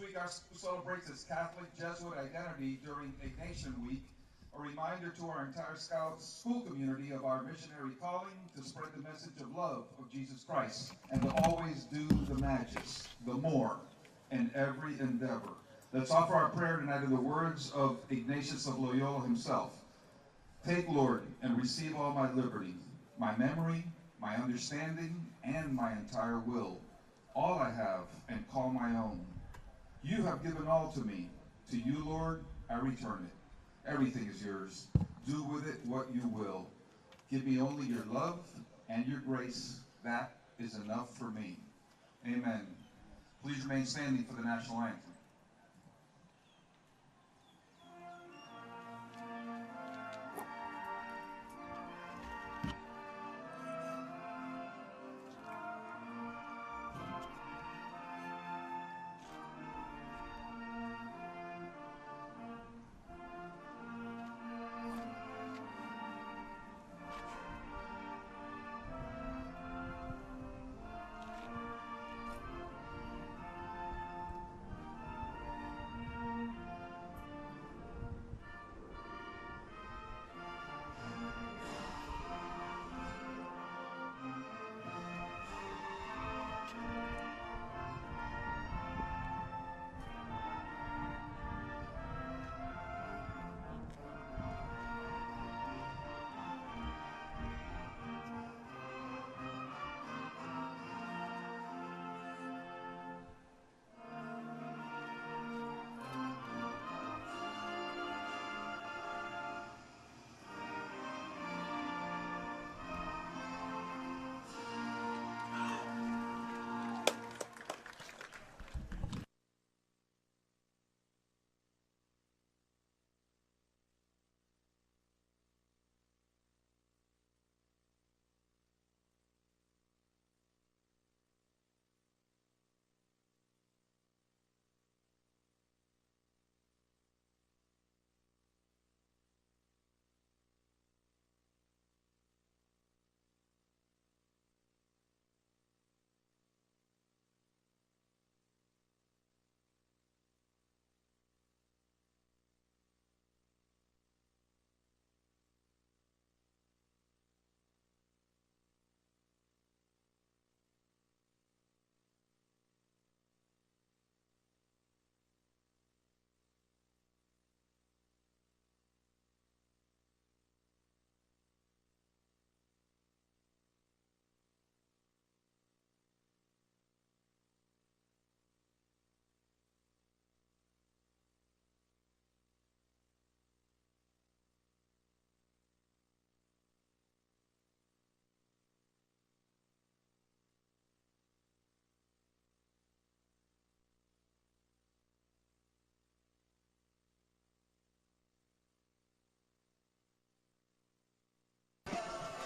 week, our school celebrates its Catholic Jesuit identity during Ignatian Week, a reminder to our entire Scout school community of our missionary calling to spread the message of love of Jesus Christ and to always do the magis, the more, in every endeavor. Let's offer our prayer tonight in the words of Ignatius of Loyola himself. Take, Lord, and receive all my liberty, my memory, my understanding, and my entire will, all I have and call my own. You have given all to me. To you, Lord, I return it. Everything is yours. Do with it what you will. Give me only your love and your grace. That is enough for me. Amen. Please remain standing for the national anthem.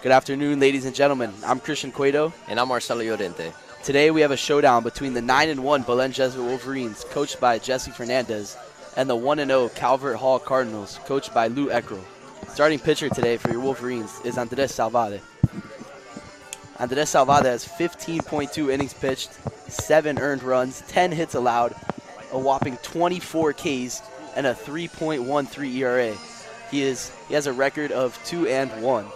Good afternoon, ladies and gentlemen. I'm Christian Cueto. And I'm Marcelo Llorente. Today we have a showdown between the 9-1 Belen Jesuit Wolverines, coached by Jesse Fernandez, and the 1-0 Calvert Hall Cardinals, coached by Lou Eckrell. Starting pitcher today for your Wolverines is Andres Salvade. Andres Salvade has 15.2 innings pitched, 7 earned runs, 10 hits allowed, a whopping 24 Ks, and a 3.13 ERA. He has a record of 2-1.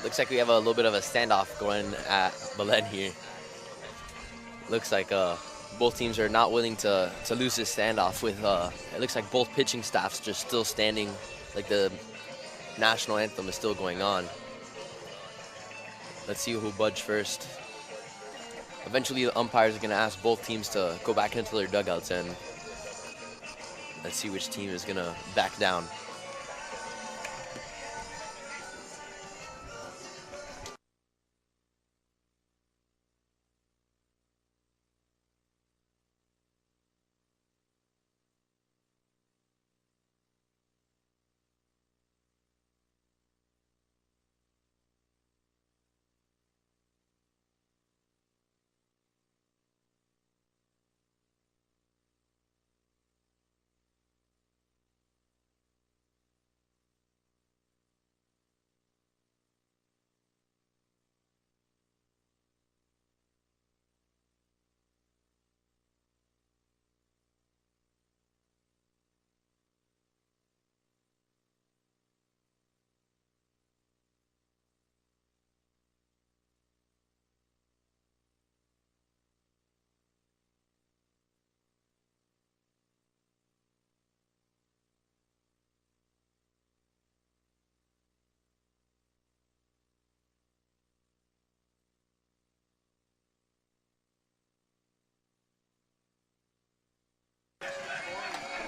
Looks like we have a little bit of a standoff going at Belen here. Looks like both teams are not willing to lose this standoff with, it looks like both pitching staffs just still standing, like the national anthem is still going on. Let's see who budge first. Eventually the umpires are going to ask both teams to go back into their dugouts, and let's see which team is going to back down.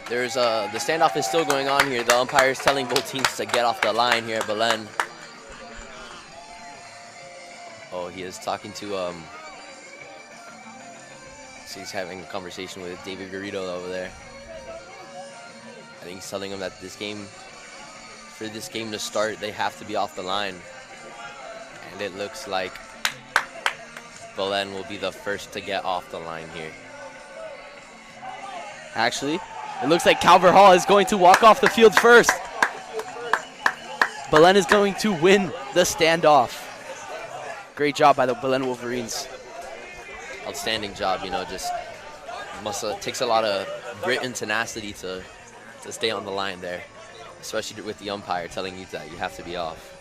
There's the standoff is still going on here. The umpire is telling both teams to get off the line here at Belen. Oh, he is talking to so he's having a conversation with David Garrido over there. I think he's telling him that for this game to start, they have to be off the line. And it looks like Belen will be the first to get off the line here. Actually, it looks like Calvert Hall is going to walk off the field first. Belen is going to win the standoff. Great job by the Belen Wolverines. Outstanding job, just takes a lot of grit and tenacity to stay on the line there, especially with the umpire telling you that you have to be off.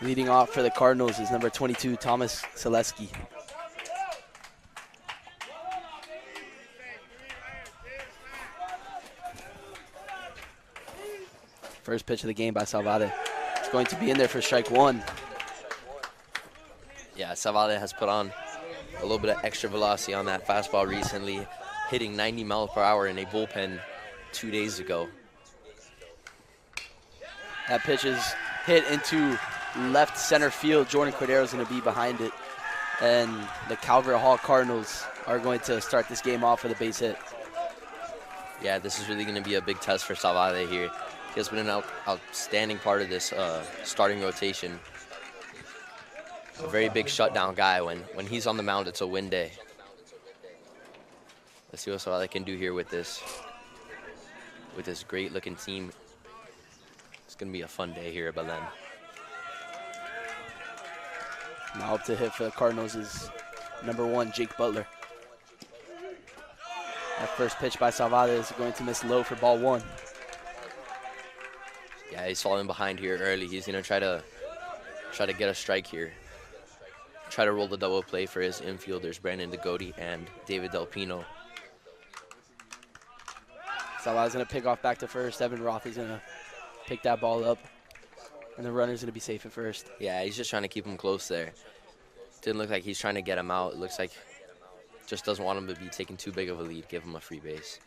Leading off for the Cardinals is number 22, Thomas Selesky. First pitch of the game by Salvade. It's going to be in there for strike one. Yeah, Salvade has put on a little bit of extra velocity on that fastball recently, hitting 90 miles per hour in a bullpen 2 days ago. That pitch is hit into left center field. Jordan Cordero is going to be behind it. And the Calvert Hall Cardinals are going to start this game off with a base hit. Yeah, this is really going to be a big test for Salvade here. He has been an outstanding part of this starting rotation. A very big shutdown guy. When he's on the mound, it's a win day. Let's see what Salvade can do here with this great-looking team. It's going to be a fun day here at Belen. Now up to hit for the Cardinals is number 1, Jake Butler. That first pitch by Salvade is going to miss low for ball 1. Yeah, he's falling behind here early. He's going to try to get a strike here. Try to roll the double play for his infielders, Brandon DeGotti and David Del Pino. Salvade's going to pick off back to first. Evan Roth is going to pick that ball up. And the runner's going to be safe at first. Yeah, he's just trying to keep him close there. Didn't look like he's trying to get him out. It looks like just doesn't want him to be taking too big of a lead. Give him a free base.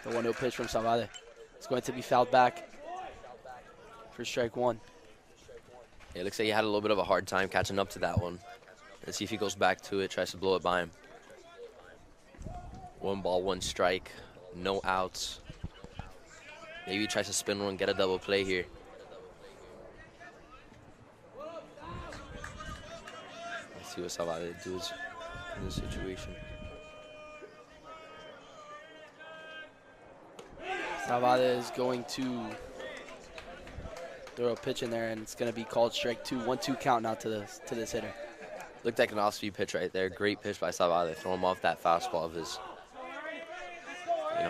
The 1-0 pitch from Salvade. It's going to be fouled back for strike 1. Yeah, it looks like he had a little bit of a hard time catching up to that one. Let's see if he goes back to it, tries to blow it by him. 1 ball, 1 strike, no outs. Maybe he tries to spin one, get a double play here. Let's see what Salvade does in this situation. Salvade is going to throw a pitch in there, and it's going to be called strike 2. 1-2 count now to this hitter. Looked like an off-speed pitch right there. Great pitch by Salvade. Throw him off that fastball of his.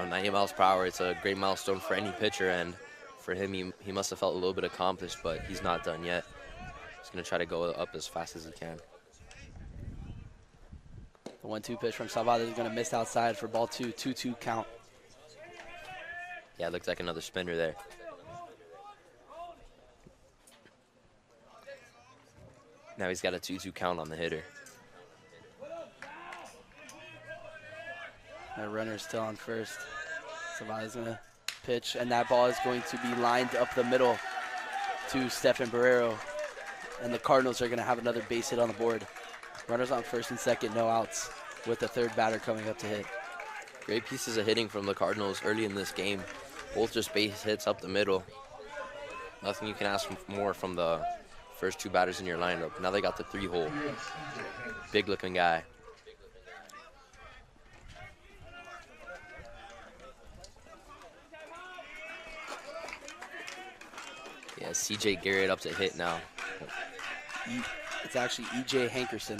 90 miles per hour. It's a great milestone for any pitcher, and for him, he must have felt a little bit accomplished, but he's not done yet. He's going to try to go up as fast as he can. The 1-2 pitch from Salvade is going to miss outside for ball 2. 2-2 count. Yeah, it looks like another spinner there. Now he's got a 2-2 count on the hitter. That runner's still on first. Salvade's going to pitch, and that ball is going to be lined up the middle to Stefan Barrero. And the Cardinals are going to have another base hit on the board. Runners on first and second, no outs, with the third batter coming up to hit. Great pieces of hitting from the Cardinals early in this game. Both just base hits up the middle. Nothing you can ask more from the first 2 batters in your lineup. Now they got the 3-hole. Big looking guy. Yeah, CJ Garrett up to hit now. It's actually E.J. Hankerson.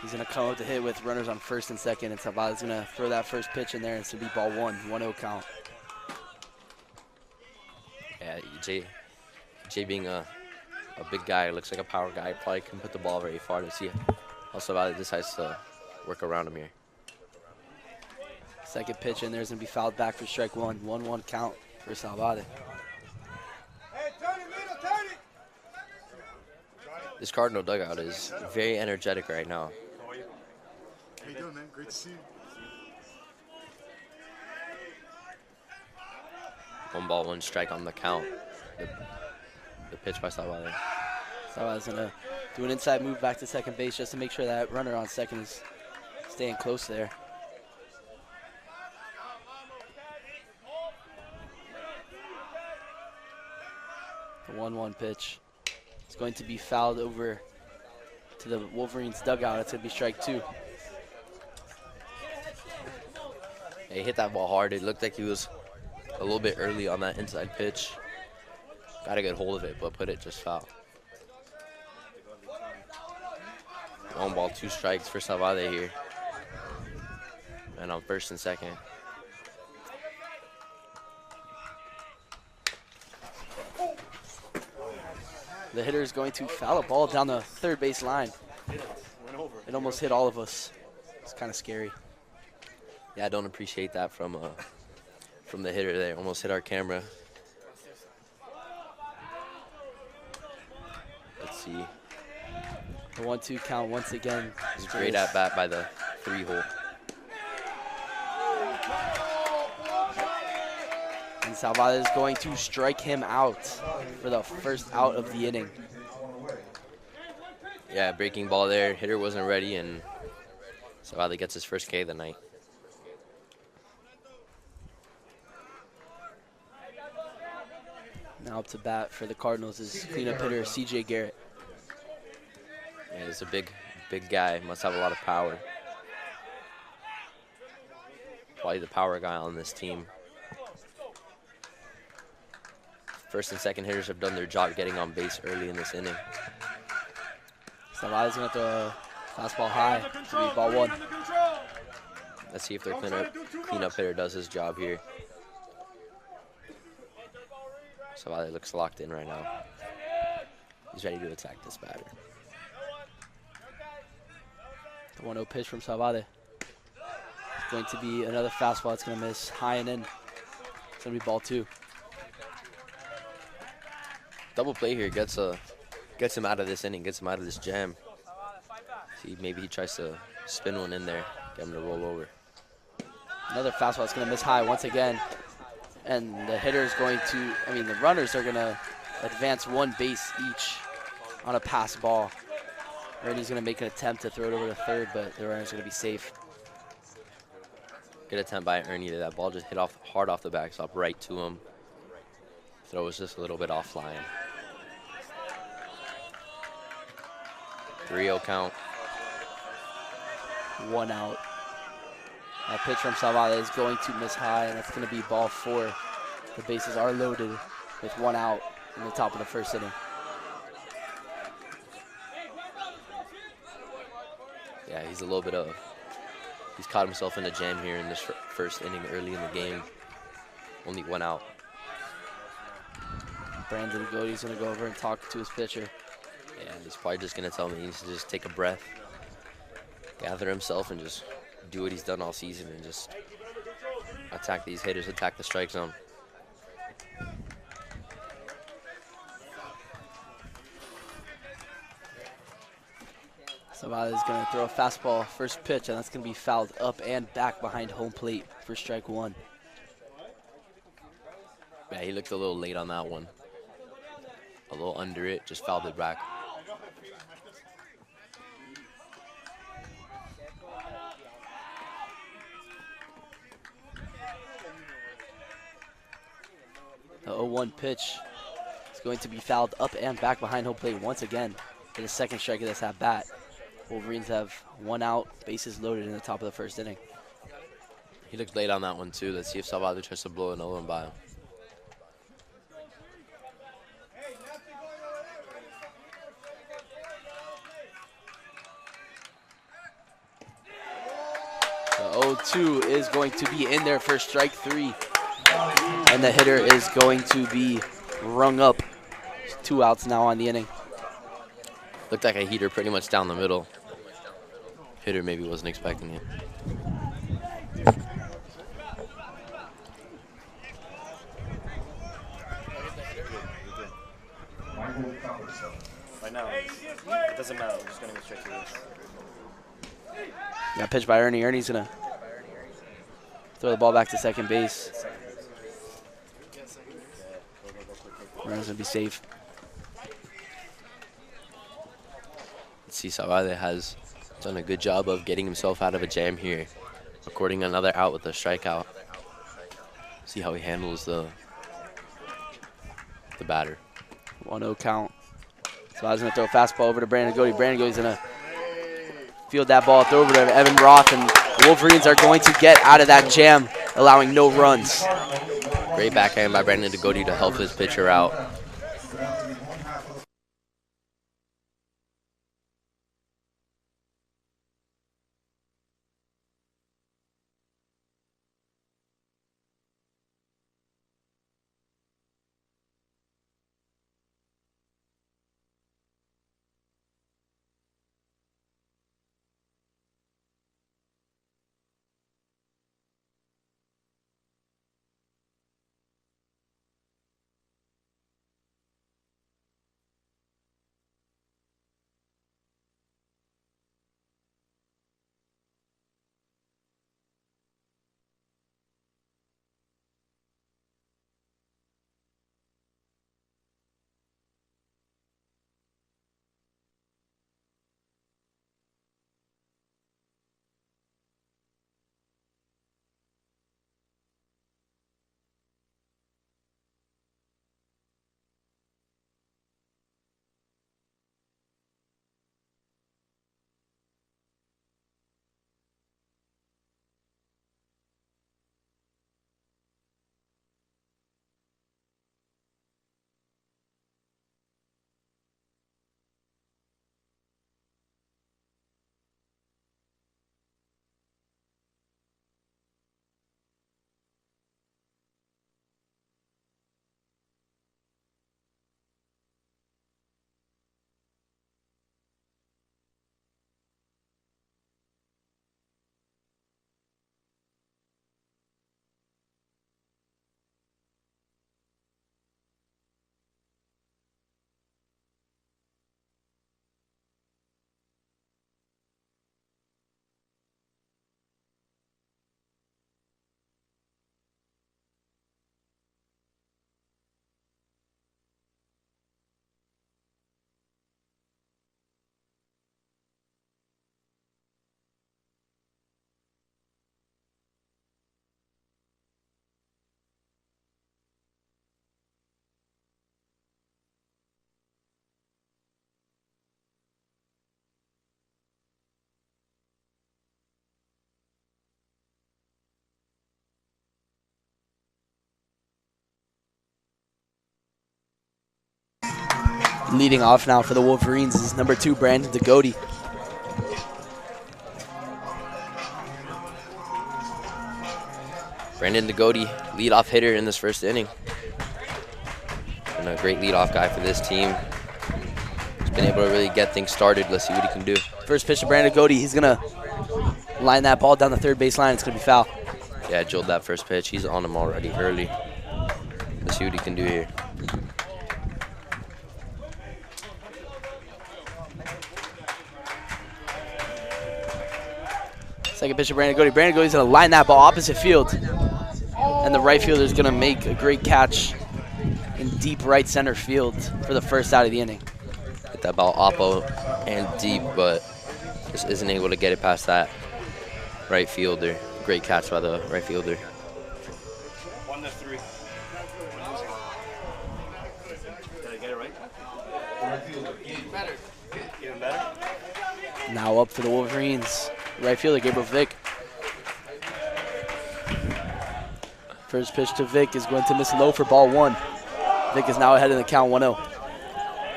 He's going to come up to hit with runners on first and second, and Salvade's going to throw that first pitch in there, and it's going to be ball 1, 1-0 count. Yeah, EJ Jay being a big guy, looks like a power guy, probably can put the ball very far to see how Savale decides to work around him here. Second pitch in there is going to be fouled back for strike one. 1-1 count for Savale. This Cardinal dugout is very energetic right now. How you doing, man? Great to see you. 1 ball, 1 strike on the count. The pitch by Savale. Savale's going to do an inside move back to second base just to make sure that runner on second is staying close there. The 1-1 pitch. It's going to be fouled over to the Wolverines dugout. It's going to be strike 2. He hit that ball hard. It looked like he was a little bit early on that inside pitch. Got a good hold of it, but put it just foul. 1 ball, 2 strikes for Savale here. And on first and second. The hitter is going to foul a ball down the third base line. It almost hit all of us. It's kind of scary. Yeah, I don't appreciate that from the hitter there. Almost hit our camera. Let's see. The 1-2 count once again. It's a great at bat by the 3-hole. And Savale is going to strike him out for the first out of the inning. Yeah, breaking ball there. Hitter wasn't ready, and Savale gets his first K of the night. Now up to bat for the Cardinals is cleanup hitter CJ Garrett. Yeah, he's a big guy. Must have a lot of power. Probably the power guy on this team. First and second hitters have done their job getting on base early in this inning. Savale's going to throw a fastball high to be ball 1. Let's see if their cleanup hitter does his job here. Savale looks locked in right now. He's ready to attack this batter. The 1-0 pitch from Savale. It's going to be another fastball. It's going to miss high and in. It's going to be ball 2. Double play here gets him out of this inning, gets him out of this jam. See, maybe he tries to spin one in there, get him to roll over. Another fastball that's going to miss high once again. And the hitter is going to, the runners are going to advance 1 base each on a pass ball. Ernie's going to make an attempt to throw it over to third, but the runner's going to be safe. Good attempt by Ernie. That ball just hit hard off the backstop, right to him. Throw was just a little bit offline. 3-0 count. 1 out. That pitch from Savale is going to miss high, and that's going to be ball 4. The bases are loaded with 1 out in the top of the first inning. Yeah, he's caught himself in a jam here in this first inning early in the game. Only 1 out. Brandon Godey's going to go over and talk to his pitcher. Yeah, he's probably just going to tell me he needs to just take a breath, gather himself, and just do what he's done all season and just attack these hitters, attack the strike zone. Savale is going to throw a fastball first pitch, and that's going to be fouled up and back behind home plate for strike 1. Yeah, he looked a little late on that one. A little under it, just fouled it back. The 0-1 pitch is going to be fouled up and back behind home plate once again for the second strike of this at bat. Wolverines have 1 out, bases loaded in the top of the first inning. He looked late on that one too. Let's see if Savale tries to blow another one by him. The 0-2 is going to be in there for strike 3. And the hitter is going to be rung up. 2 outs now on the inning. Looked like a heater pretty much down the middle. Hitter maybe wasn't expecting it. Right now, it doesn't matter. We're just going to go straight to this. Got pitched by Ernie. Ernie's going to throw the ball back to second base. Runner's going to be safe. Let's see, Savale has done a good job of getting himself out of a jam here. Recording another out with a strikeout. See how he handles the batter. 1-0 count. So I was going to throw a fastball over to Brandon Goody. Brandon Goody's going to field that ball, throw over to Evan Roth, and the Wolverines are going to get out of that jam, allowing no runs. Great backhand by Brandon Goody to help his pitcher out. Leading off now for the Wolverines is number 2, Brandon Goody. Brandon Goody, leadoff hitter in this first inning. And a great leadoff guy for this team. He's been able to really get things started. Let's see what he can do. First pitch to Brandon Goody. He's going to line that ball down the third base line. It's going to be foul. Yeah, drilled that first pitch. He's on him already early. Let's see what he can do here. Second pitch to Brandon Goody. Brandon Goody's going to line that ball opposite field. And the right fielder is going to make a great catch in deep right center field for the first out of the inning. Hit that ball oppo and deep, but just isn't able to get it past that right fielder. Great catch by the right fielder. 1-3. Did I get it right? Getting better. Getting better? Now up for the Wolverines. Right fielder, Gabriel Vick. First pitch to Vick is going to miss low for ball 1. Vick is now ahead in the count 1-0.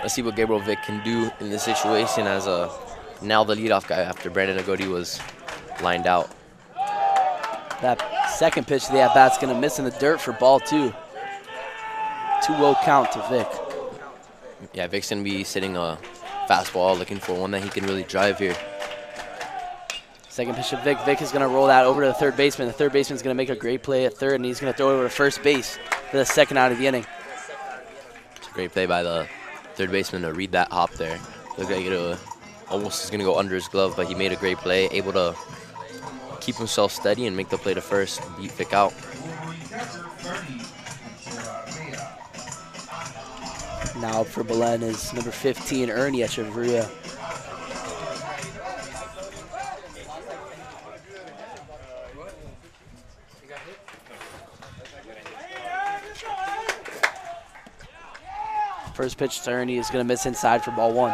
Let's see what Gabriel Vick can do in this situation as now the leadoff guy after Brandon Goody was lined out. That second pitch to the at-bat's going to miss in the dirt for ball 2. 2-0 count to Vick. Yeah, Vic's going to be sitting a fastball, looking for one that he can really drive here. Second pitch to Vic. Vic is going to roll that over to the third baseman. The third baseman's going to make a great play at third, and he's going to throw it over to first base for the second out of the inning. It's a great play by the third baseman to read that hop there. Looked like it almost is going to go under his glove, but he made a great play, able to keep himself steady and make the play to first, beat Vic out. Now up for Belen is number 15, Ernie Echeverria. First pitch to Ernie is going to miss inside for ball 1.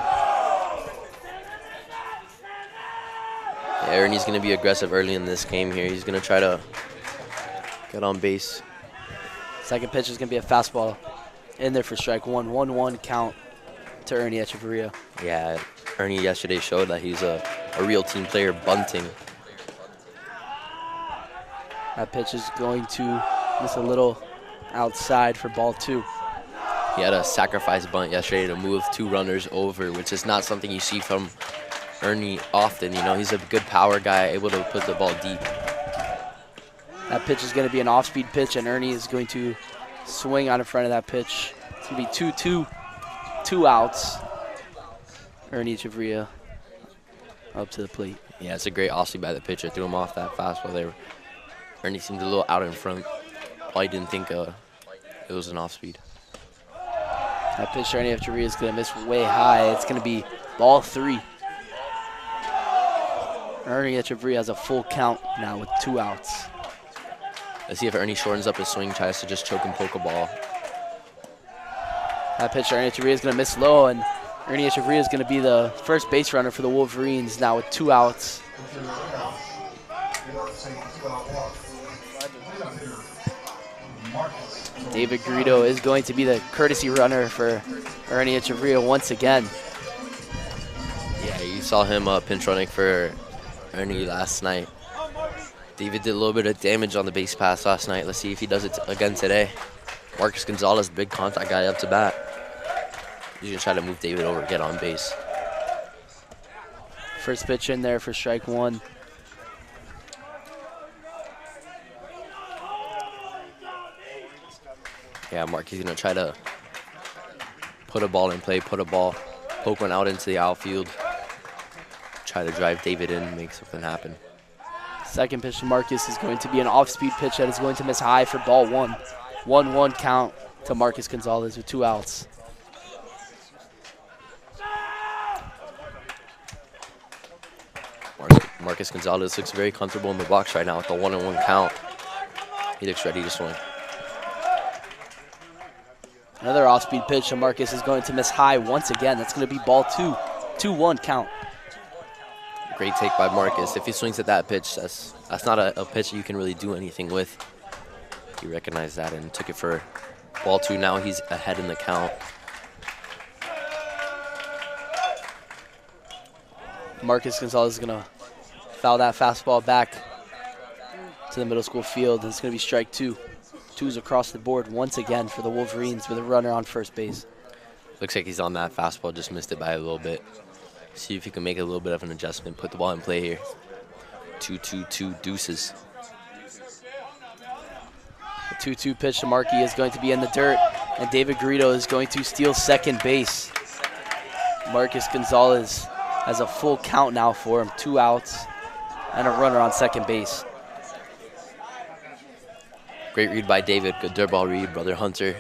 Yeah, Ernie's going to be aggressive early in this game here. He's going to try to get on base. Second pitch is going to be a fastball in there for strike 1. 1-1 count to Ernie Echeverria. Yeah, Ernie yesterday showed that he's a real team player, bunting. That pitch is going to miss a little outside for ball 2. He had a sacrifice bunt yesterday to move 2 runners over, which is not something you see from Ernie often. You know, he's a good power guy, able to put the ball deep. That pitch is going to be an off-speed pitch, and Ernie is going to swing out in front of that pitch. It's going to be 2 outs. Ernie Echeverria up to the plate. Yeah, it's a great off-speed by the pitcher. Threw him off that fastball there. Ernie seemed a little out in front. Probably didn't think it was an off-speed. That pitch to Ernie Echeverria is going to miss way high. It's going to be ball 3. Ernie Echeverria has a full count now with 2 outs. Let's see if Ernie shortens up his swing, tries to just choke and poke a ball. That pitch to Ernie Echeverria is going to miss low, and Ernie Echeverria is going to be the first base runner for the Wolverines now with 2 outs. David Garrido is going to be the courtesy runner for Ernie Echeverria once again. Yeah, you saw him pinch running for Ernie last night. David did a little bit of damage on the base pass last night. Let's see if he does it again today. Marcus Gonzalez, big contact guy up to bat. He's going to try to move David over, get on base. First pitch in there for strike 1. Yeah, Mark, he's going to try to put a ball in play, poke one out into the outfield, try to drive David in, make something happen. Second pitch to Marcus is going to be an off-speed pitch that is going to miss high for ball 1. 1-1 count to Marcus Gonzalez with 2 outs. Marcus Gonzalez looks very comfortable in the box right now with the 1-1 count. He looks ready to swing. Another off-speed pitch to Marcus is going to miss high once again. That's going to be ball 2. 2-1 count. Great take by Marcus. If he swings at that pitch, that's not a pitch you can really do anything with. He recognized that and took it for ball 2. Now he's ahead in the count. Marcus Gonzalez is going to foul that fastball back to the middle school field. It's going to be strike 2. 2s across the board once again for the Wolverines with a runner on first base. Looks like he's on that fastball, just missed it by a little bit. See if he can make a little bit of an adjustment, put the ball in play here. 2-2-2 deuces. The 2-2 pitch to Markey is going to be in the dirt, and David Garrido is going to steal second base. Marcus Gonzalez has a full count now for him, 2 outs and a runner on second base. Great read by David, good dirt ball read, brother Hunter.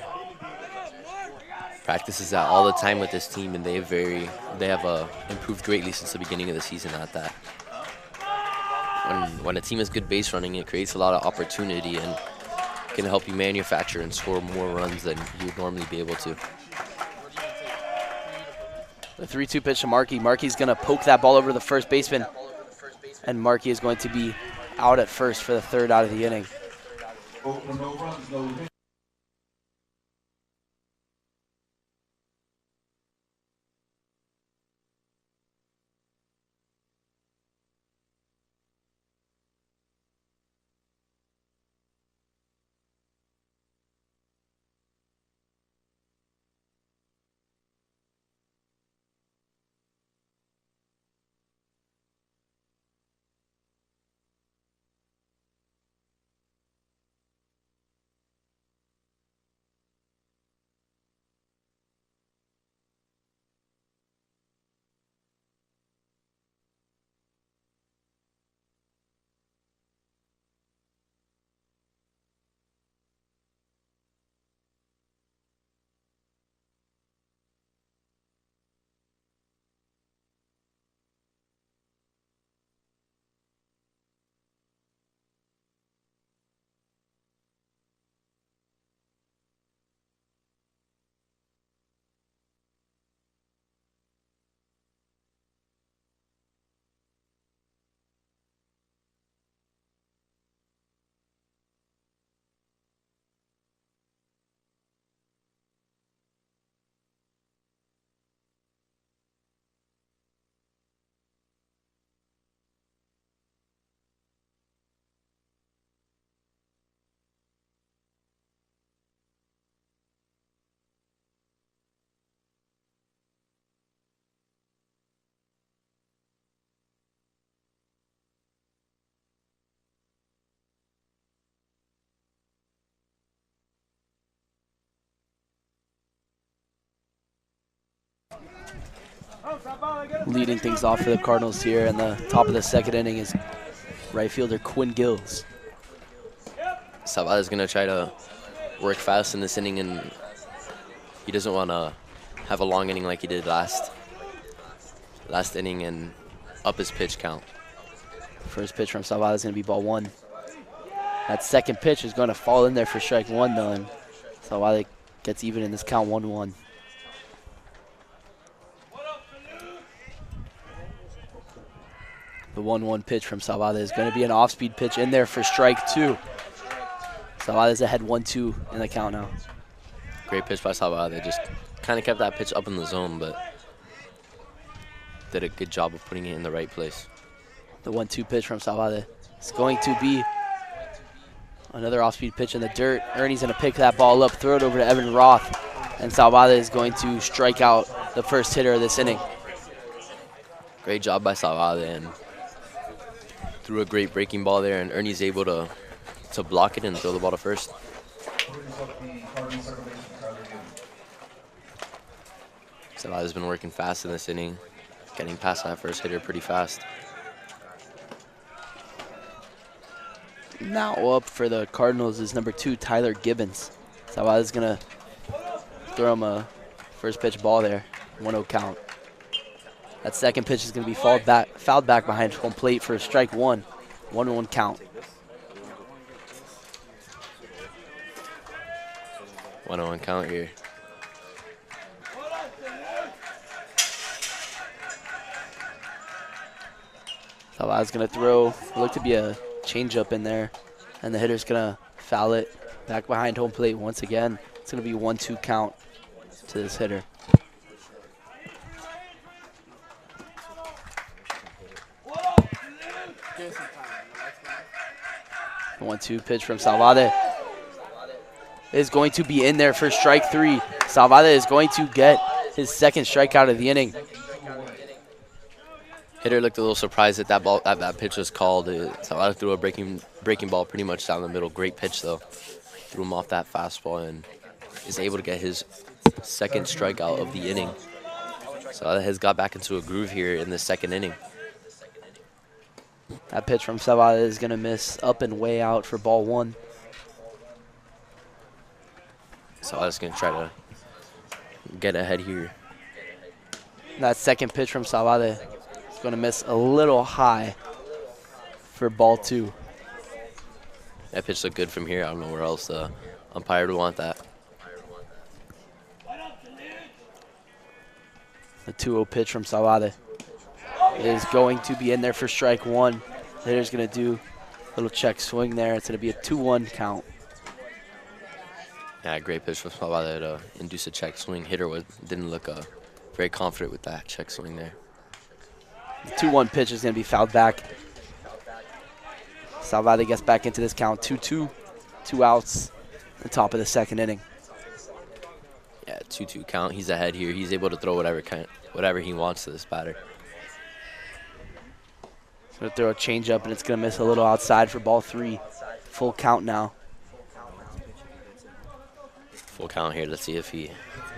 Practices that all the time with this team, and they have improved greatly since the beginning of the season at that. When a team has good base running, it creates a lot of opportunity and can help you manufacture and score more runs than you would normally be able to. The 3-2 pitch to Markey. Markey's going to poke that ball over to the first baseman, and Markey is going to be out at first for the 3rd out of the inning. No runs, no hits. Leading things off for the Cardinals here in the top of the second inning is right fielder Quinn Gills. Savada's going to try to work fast in this inning, and he doesn't want to have a long inning like he did last inning and up his pitch count. First pitch from Salvada is going to be ball one. That second pitch is going to fall in there for strike one, though, and Salvada gets even in this count 1-1. The 1-1 pitch from Salvada is going to be an off-speed pitch in there for strike two. Salvada's ahead 1-2 in the count now. Great pitch by Salvada. Just kind of kept that pitch up in the zone, but did a good job of putting it in the right place. The 1-2 pitch from Salvada is going to be another off-speed pitch in the dirt. Ernie's going to pick that ball up, throw it over to Evan Roth, and Salvada is going to strike out the first hitter of this inning. Great job by Salvada, and threw a great breaking ball there, and Ernie's able to block it and throw the ball to first. Salvada's been working fast in this inning, getting past that first hitter pretty fast. Now up for the Cardinals is number 2, Tyler Gibbons. Salvada's going to throw him a first pitch ball there, 1-0 count. That second pitch is going to be fouled back behind home plate for strike one, 1-1 count. 1-1 count here. Salvada's going to throw, look to be a changeup in there, and the hitter's going to foul it back behind home plate once again. It's going to be 1-2 count to this hitter. 1-2 pitch from Salvada is going to be in there for strike three. Salvada is going to get his second strikeout of the inning. Hitter looked a little surprised that that pitch was called. Salvada threw a breaking ball pretty much down the middle. Great pitch though. Threw him off that fastball and is able to get his second strikeout of the inning. Salvada has got back into a groove here in the second inning. That pitch from Salvada is going to miss up and way out for ball one. Salvada's going to try to get ahead here. That second pitch from Salvada is going to miss a little high for ball two. That pitch looked good from here. I don't know where else the umpire would want that. The 2-0 pitch from Salvada is going to be in there for strike one. The hitter's going to do a little check swing there. It's going to be a 2-1 count. Yeah, great pitch from Salvada to induce a check swing. Hitter didn't look very confident with that check swing there. The 2-1 pitch is going to be fouled back. Salvada gets back into this count, 2-2, 2 outs, the top of the second inning. Yeah, 2-2 count. He's ahead here. He's able to throw whatever he wants to this batter. He's going to throw a changeup, and it's going to miss a little outside for ball three. Full count now. Full count here. Let's see if he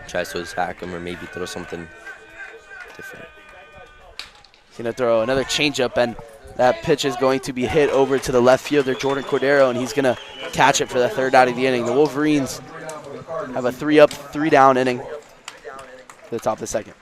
tries to attack him or maybe throw something different. He's going to throw another changeup, and that pitch is going to be hit over to the left fielder, Jordan Cordero, and he's going to catch it for the third out of the inning. The Wolverines have a 3-up, 3-down inning to the top of the second.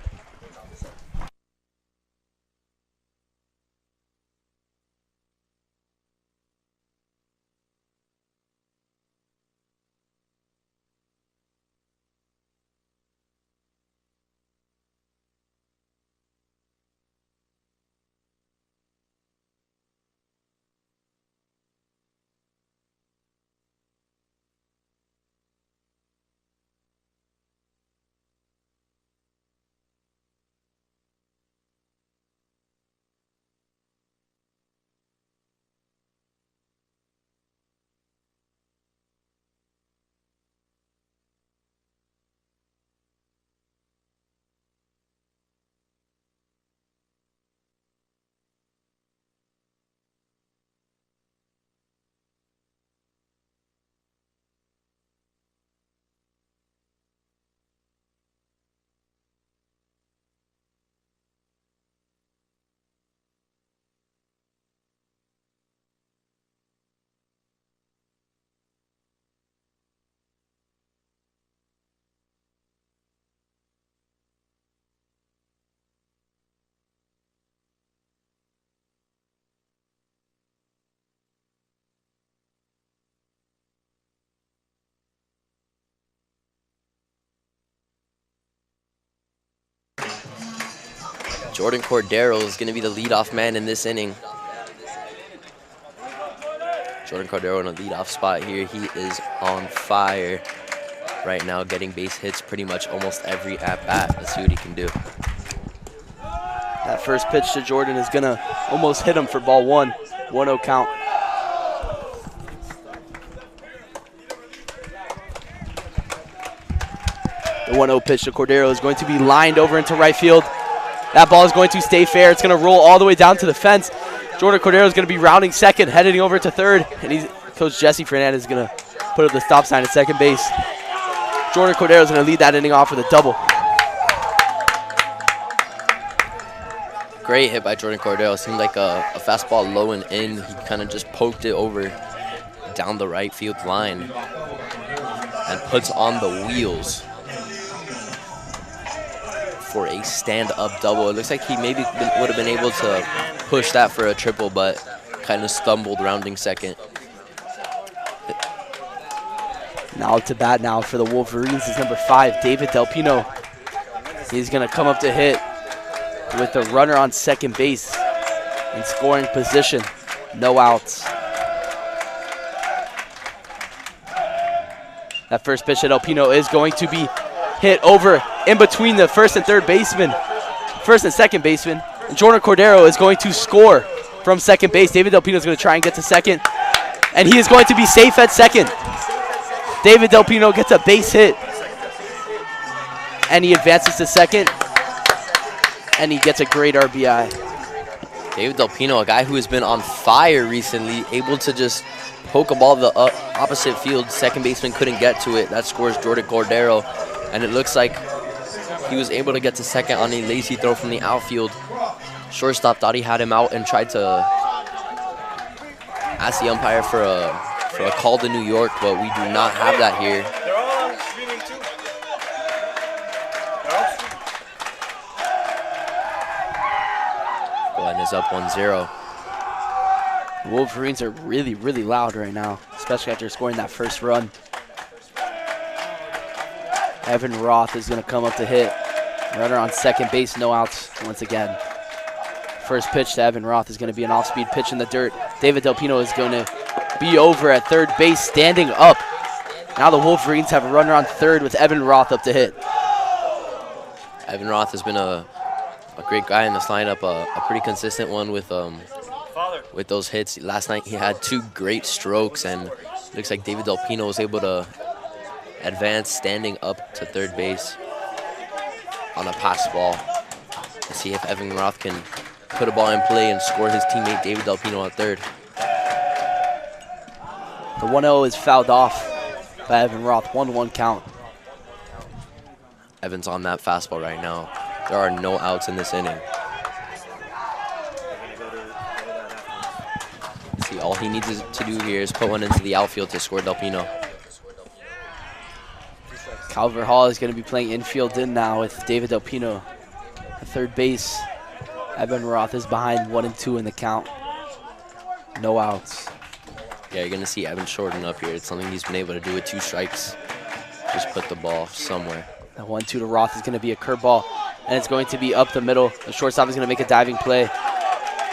Jordan Cordero is going to be the leadoff man in this inning. Jordan Cordero in a leadoff spot here. He is on fire right now, getting base hits pretty much almost every at-bat. Let's see what he can do. That first pitch to Jordan is going to almost hit him for ball one. 1-0 count. The 1-0 pitch to Cordero is going to be lined over into right field. That ball is going to stay fair. It's going to roll all the way down to the fence. Jordan Cordero is going to be rounding second, heading over to third. And Coach Jesse Fernandez is going to put up the stop sign at second base. Jordan Cordero is going to lead that inning off with a double. Great hit by Jordan Cordero. Seemed like a fastball low and in. He kind of just poked it over down the right field line and puts on the wheels for a stand-up double. It looks like he maybe would have been able to push that for a triple, but kind of stumbled rounding second. Now to bat now for the Wolverines is number 5, David Del Pino. He's going to come up to hit with the runner on second base in scoring position. No outs. That first pitch at Del Pino is going to be hit over in between the first and second baseman. And Jordan Cordero is going to score from second base. David Del Pino is going to try and get to second. And he is going to be safe at second. David Del Pino gets a base hit. And he advances to second. And he gets a great RBI. David Del Pino, a guy who has been on fire recently, able to just poke a ball to the opposite field. Second baseman couldn't get to it. That scores Jordan Cordero. And it looks like he was able to get to second on a lazy throw from the outfield. Shortstop thought he had him out and tried to ask the umpire for a call to New York, but we do not have that here. They're all on streaming too. Belen is up 1-0. Wolverines are really, really loud right now, especially after scoring that first run. Evan Roth is going to come up to hit. Runner on second base, no outs once again. First pitch to Evan Roth is going to be an off-speed pitch in the dirt. David Del Pino is going to be over at third base, standing up. Now the Wolverines have a runner on third with Evan Roth up to hit. Evan Roth has been a great guy in this lineup, a pretty consistent one with those hits. Last night he had 2 great strokes, and looks like David Del Pino was able to advance standing up to third base on a pass ball. Let's see if Evan Roth can put a ball in play and score his teammate David Del Pino at third. The 1-0 is fouled off by Evan Roth. 1-1 count. Evan's on that fastball right now. There are no outs in this inning. See, all he needs to do here is put one into the outfield to score Del Pino. Calvert Hall is going to be playing infield in now with David Del Pino at third base. Evan Roth is behind 1-2 in the count. No outs. Yeah, you're going to see Evan shorten up here. It's something he's been able to do with 2 strikes. Just put the ball somewhere. The 1-2 to Roth is going to be a curveball, and it's going to be up the middle. The shortstop is going to make a diving play.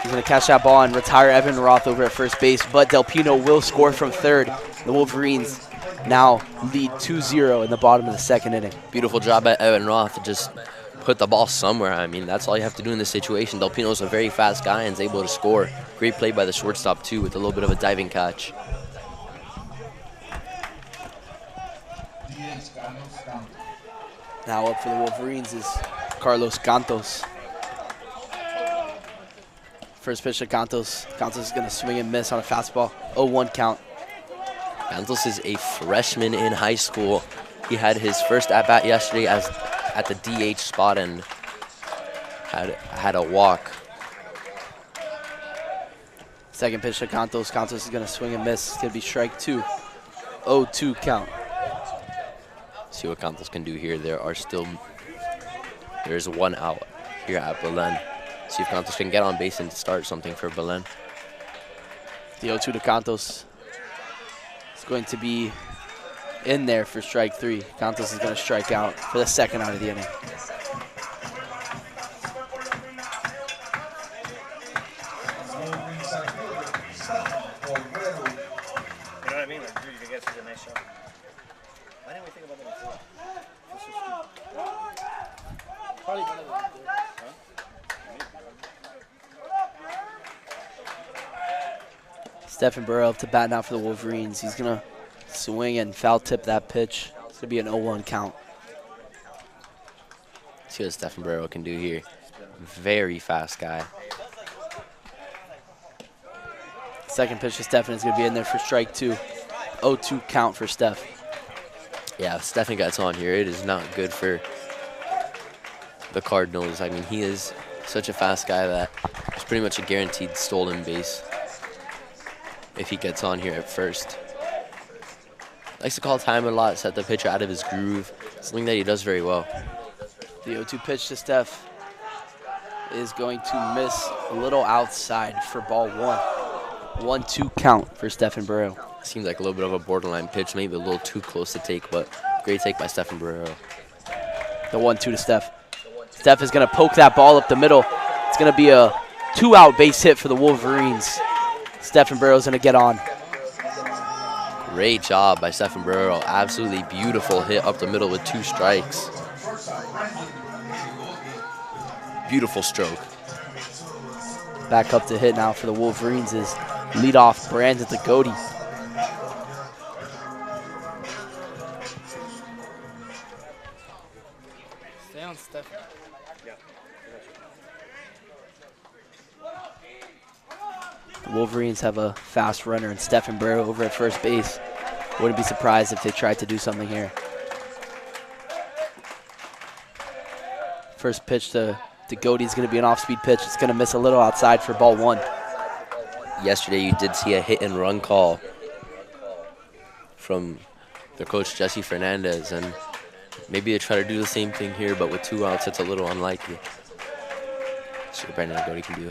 He's going to catch that ball and retire Evan Roth over at first base, but Del Pino will score from third. The Wolverines now lead 2-0 in the bottom of the second inning. Beautiful job by Evan Roth to just put the ball somewhere. I mean, that's all you have to do in this situation. Del Pino's a very fast guy and is able to score. Great play by the shortstop, too, with a little bit of a diving catch. Now up for the Wolverines is Carlos Cantos. First pitch to Cantos. Cantos is going to swing and miss on a fastball. 0-1 count. Cantos is a freshman in high school. He had his first at-bat yesterday at the DH spot and had a walk. Second pitch to Cantos. Cantos is going to swing and miss. It's going to be strike 2. 0-2 count. See what Cantos can do here. There's 1 out here at Belen. See if Cantos can get on base and start something for Belen. The 0-2 to Cantos. It's going to be in there for strike 3. Cantos is going to strike out for the second out of the inning. guess it's a nice shot. Why didn't we think about that before? This is Probably better than Stephen Burrow up to bat now for the Wolverines. He's going to swing and foul tip that pitch. It's going to be an 0-1 count. See what Stephen Burrow can do here. Very fast guy. Second pitch to Stephen is going to be in there for strike 2. 0-2 count for Steph. Yeah, if Stephen gets on here, it is not good for the Cardinals. I mean, he is such a fast guy that it's pretty much a guaranteed stolen base if he gets on here at first. Likes to call time a lot, set the pitcher out of his groove. Something that he does very well. The 0-2 pitch to Steph is going to miss a little outside for ball 1. 1-2 count for Stephen Burrow. Seems like a little bit of a borderline pitch, maybe a little too close to take, but great take by Stephen Burrow. The 1-2 to Steph. Steph is going to poke that ball up the middle. It's going to be a 2-out base hit for the Wolverines. Stephen Burrow's going to get on. Great job by Stephen Burrow. Absolutely beautiful hit up the middle with 2 strikes. Beautiful stroke. Back up to hit now for the Wolverines is leadoff Brandon Goody. Stay on Stephen. The Wolverines have a fast runner in Stephen Burrow over at first base. Wouldn't be surprised if they tried to do something here. First pitch to Goody is going to be an off-speed pitch. It's going to miss a little outside for ball 1. Yesterday you did see a hit and run call from their coach Jesse Fernandez, and maybe they try to do the same thing here, but with 2 outs it's a little unlikely. See what Brandon Goody can do.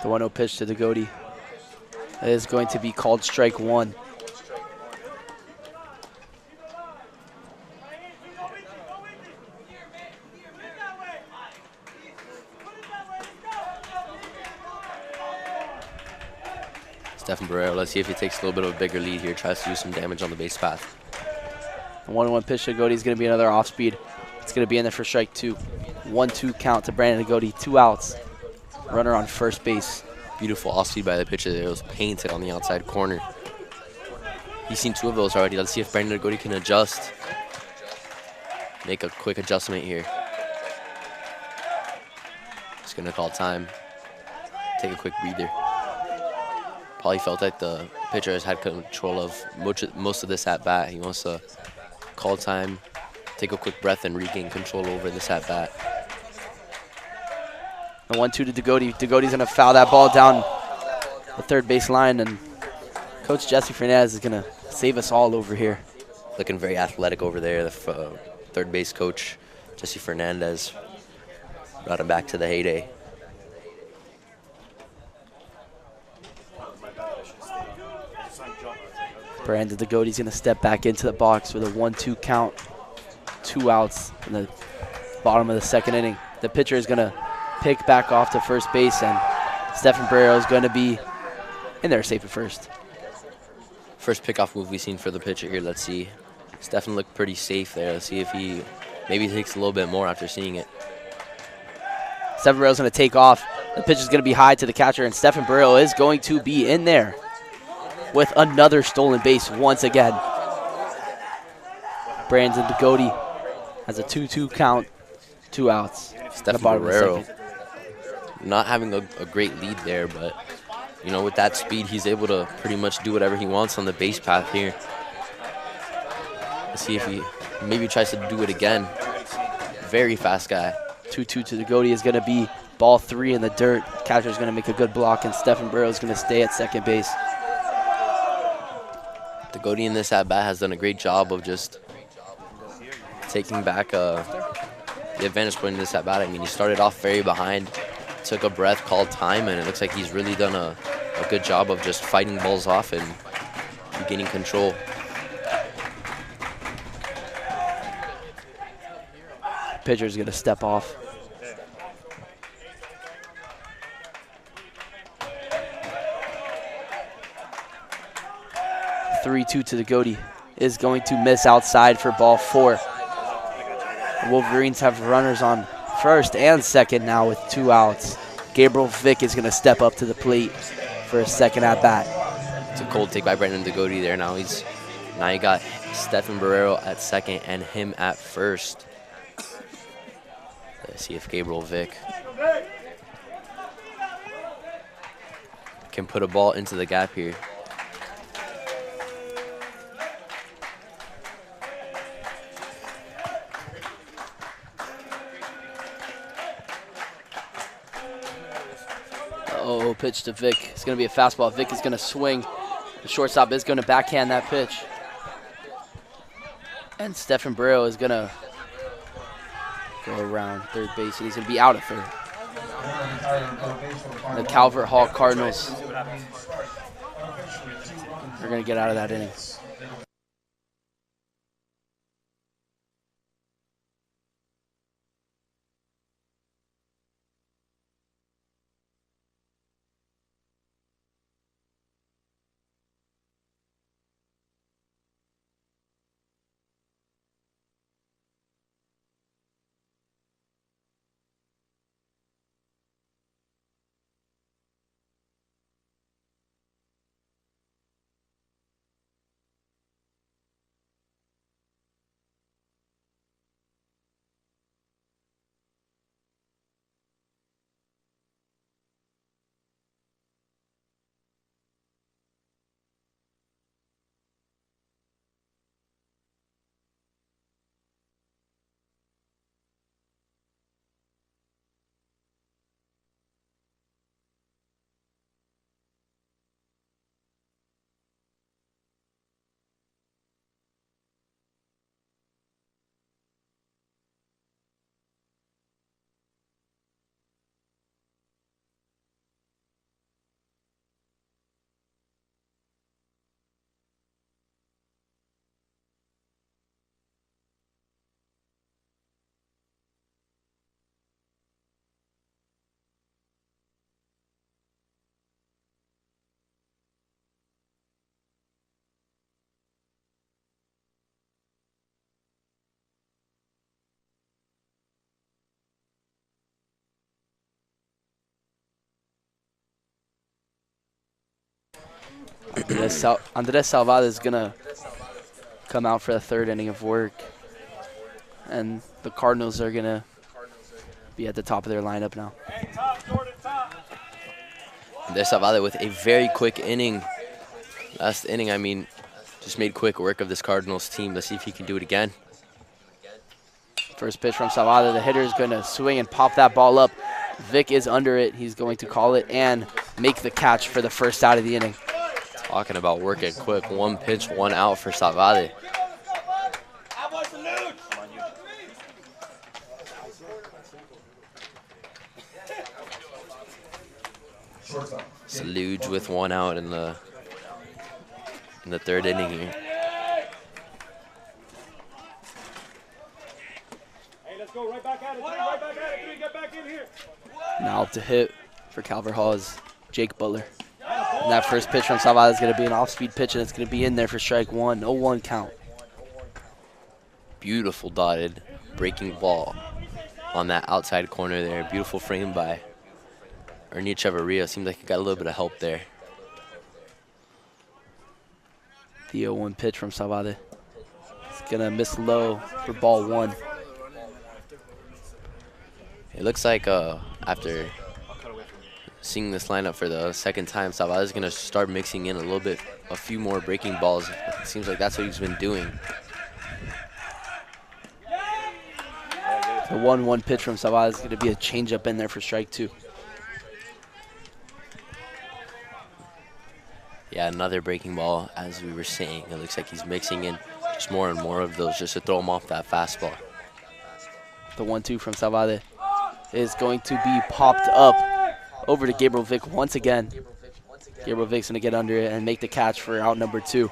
The 1-0 pitch to Goody is going to be called strike 1. Stephen Burrow, let's see if he takes a little bit of a bigger lead here, tries to do some damage on the base path. The 1-1 pitch to Goody is going to be another off speed. It's going to be in there for strike 2. 1-2 count to Brandon Goody. 2 outs. Runner on first base. Beautiful off speed by the pitcher there. It was painted on the outside corner. He's seen 2 of those already. Let's see if Brandon Goody can adjust. Make a quick adjustment here. Just going to call time. Take a quick breather. Probably felt like the pitcher has had control of most of this at-bat. He wants to call time, take a quick breath, and regain control over this at-bat. The 1-2 to Goody. Gody's going to foul that ball down the third base line, and Coach Jesse Fernandez is going to save us all over here. Looking very athletic over there. The third base coach, Jesse Fernandez, brought him back to the heyday. Brandon Gody's going to step back into the box with a 1-2 count. 2 outs in the bottom of the second inning. The pitcher is going to pick back off to first base, and Stephen Burrow is going to be in there safe at first. First pickoff move we've seen for the pitcher here. Let's see. Stephen looked pretty safe there. Let's see if he maybe takes a little bit more after seeing it. Stephen Burrow is going to take off. The pitch is going to be high to the catcher, and Stephen Burrow is going to be in there with another stolen base once again. Brandon Goody has a 2-2 count, 2 outs. Stephen Burrow not having a great lead there, but you know, with that speed, he's able to pretty much do whatever he wants on the base path here. Let's see if he maybe tries to do it again. Very fast guy. 2-2 to Goody is going to be ball 3 in the dirt. Catcher's going to make a good block, and Stephen Burrow is going to stay at second base. The Goody in this at-bat has done a great job of just taking back the advantage point in this at-bat. I mean, he started off very behind, took a breath, called time, and it looks like he's really done a good job of just fighting balls off and regaining control. Pitcher's going to step off. 3-2 to the Goatee is going to miss outside for ball 4. The Wolverines have runners on first and second now with 2 outs. Gabriel Vick is going to step up to the plate for a second at bat. It's a cold take by Brandon Degody there. Now you got Stephen Barrero at second and him at first. Let's see if Gabriel Vick can put a ball into the gap here. Oh, pitch to Vick. It's going to be a fastball. Vick is going to swing. The shortstop is going to backhand that pitch. And Stephen Barrero is going to go around third base, and he's going to be out at third. The Calvert Hall Cardinals are going to get out of that inning. Andres Salvada is going to come out for the third inning of work. And the Cardinals are going to be at the top of their lineup now. Andres Salvada with a very quick inning. Last inning, I mean, just made quick work of this Cardinals team. Let's see if he can do it again. First pitch from Salvada. The hitter is going to swing and pop that ball up. Vick is under it. He's going to call it and make the catch for the first out of the inning. Talking about working quick. 1 pitch, 1 out for Salvada. Saluge with 1 out in the third inning here. Hey, let's go right back at it. Right back at it. Get back in here. Now up to hit for Calvert Hall is Jake Butler. And that first pitch from Salvada is going to be an off-speed pitch, and it's going to be in there for strike 1. 0-1 count. Beautiful dotted breaking ball on that outside corner there. Beautiful frame by Ernie Echeverria. Seems like he got a little bit of help there. The 0-1 pitch from Salvada. It's going to miss low for ball 1. It looks like after seeing this lineup for the second time, Salvada is going to start mixing in a few more breaking balls. It seems like that's what he's been doing. The 1-1 pitch from Salvada is going to be a changeup in there for strike 2. Yeah, another breaking ball, as we were saying. It looks like he's mixing in just more and more of those just to throw him off that fastball. The 1-2 from Salvada is going to be popped up over to Gabriel Vick once again. Gabriel Vick's going to get under it and make the catch for out number 2.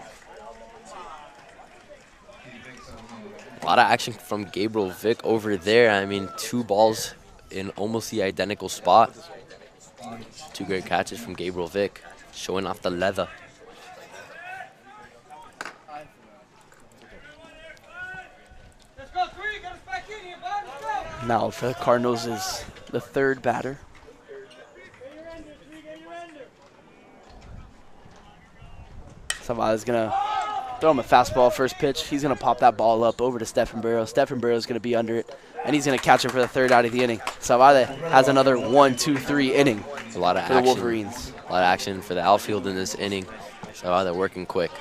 A lot of action from Gabriel Vick over there. I mean, 2 balls in almost the identical spot. 2 great catches from Gabriel Vick, showing off the leather. Now for the Cardinals is the third batter. Zavada's going to throw him a fastball first pitch. He's going to pop that ball up over to Stephen Burrow. Stephen Burrow is going to be under it, and he's going to catch it for the third out of the inning. Zavada has another 1-2-3 inning A lot of for action. the Wolverines. A lot of action for the outfield in this inning. So they're working quick.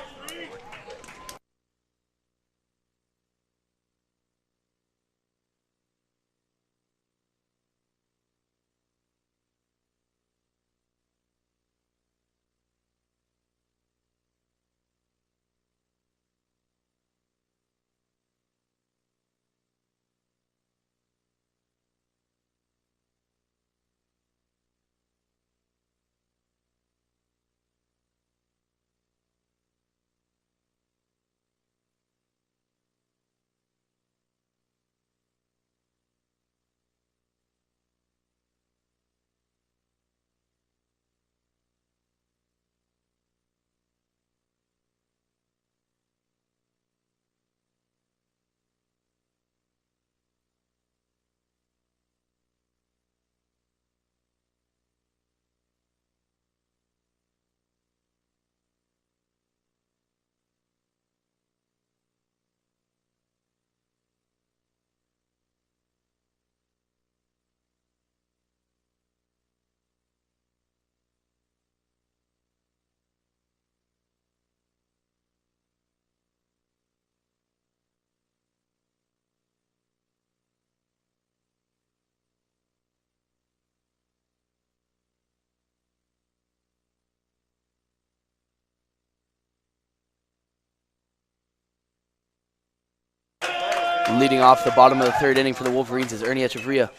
Leading off the bottom of the third inning for the Wolverines is Ernie Echeverria.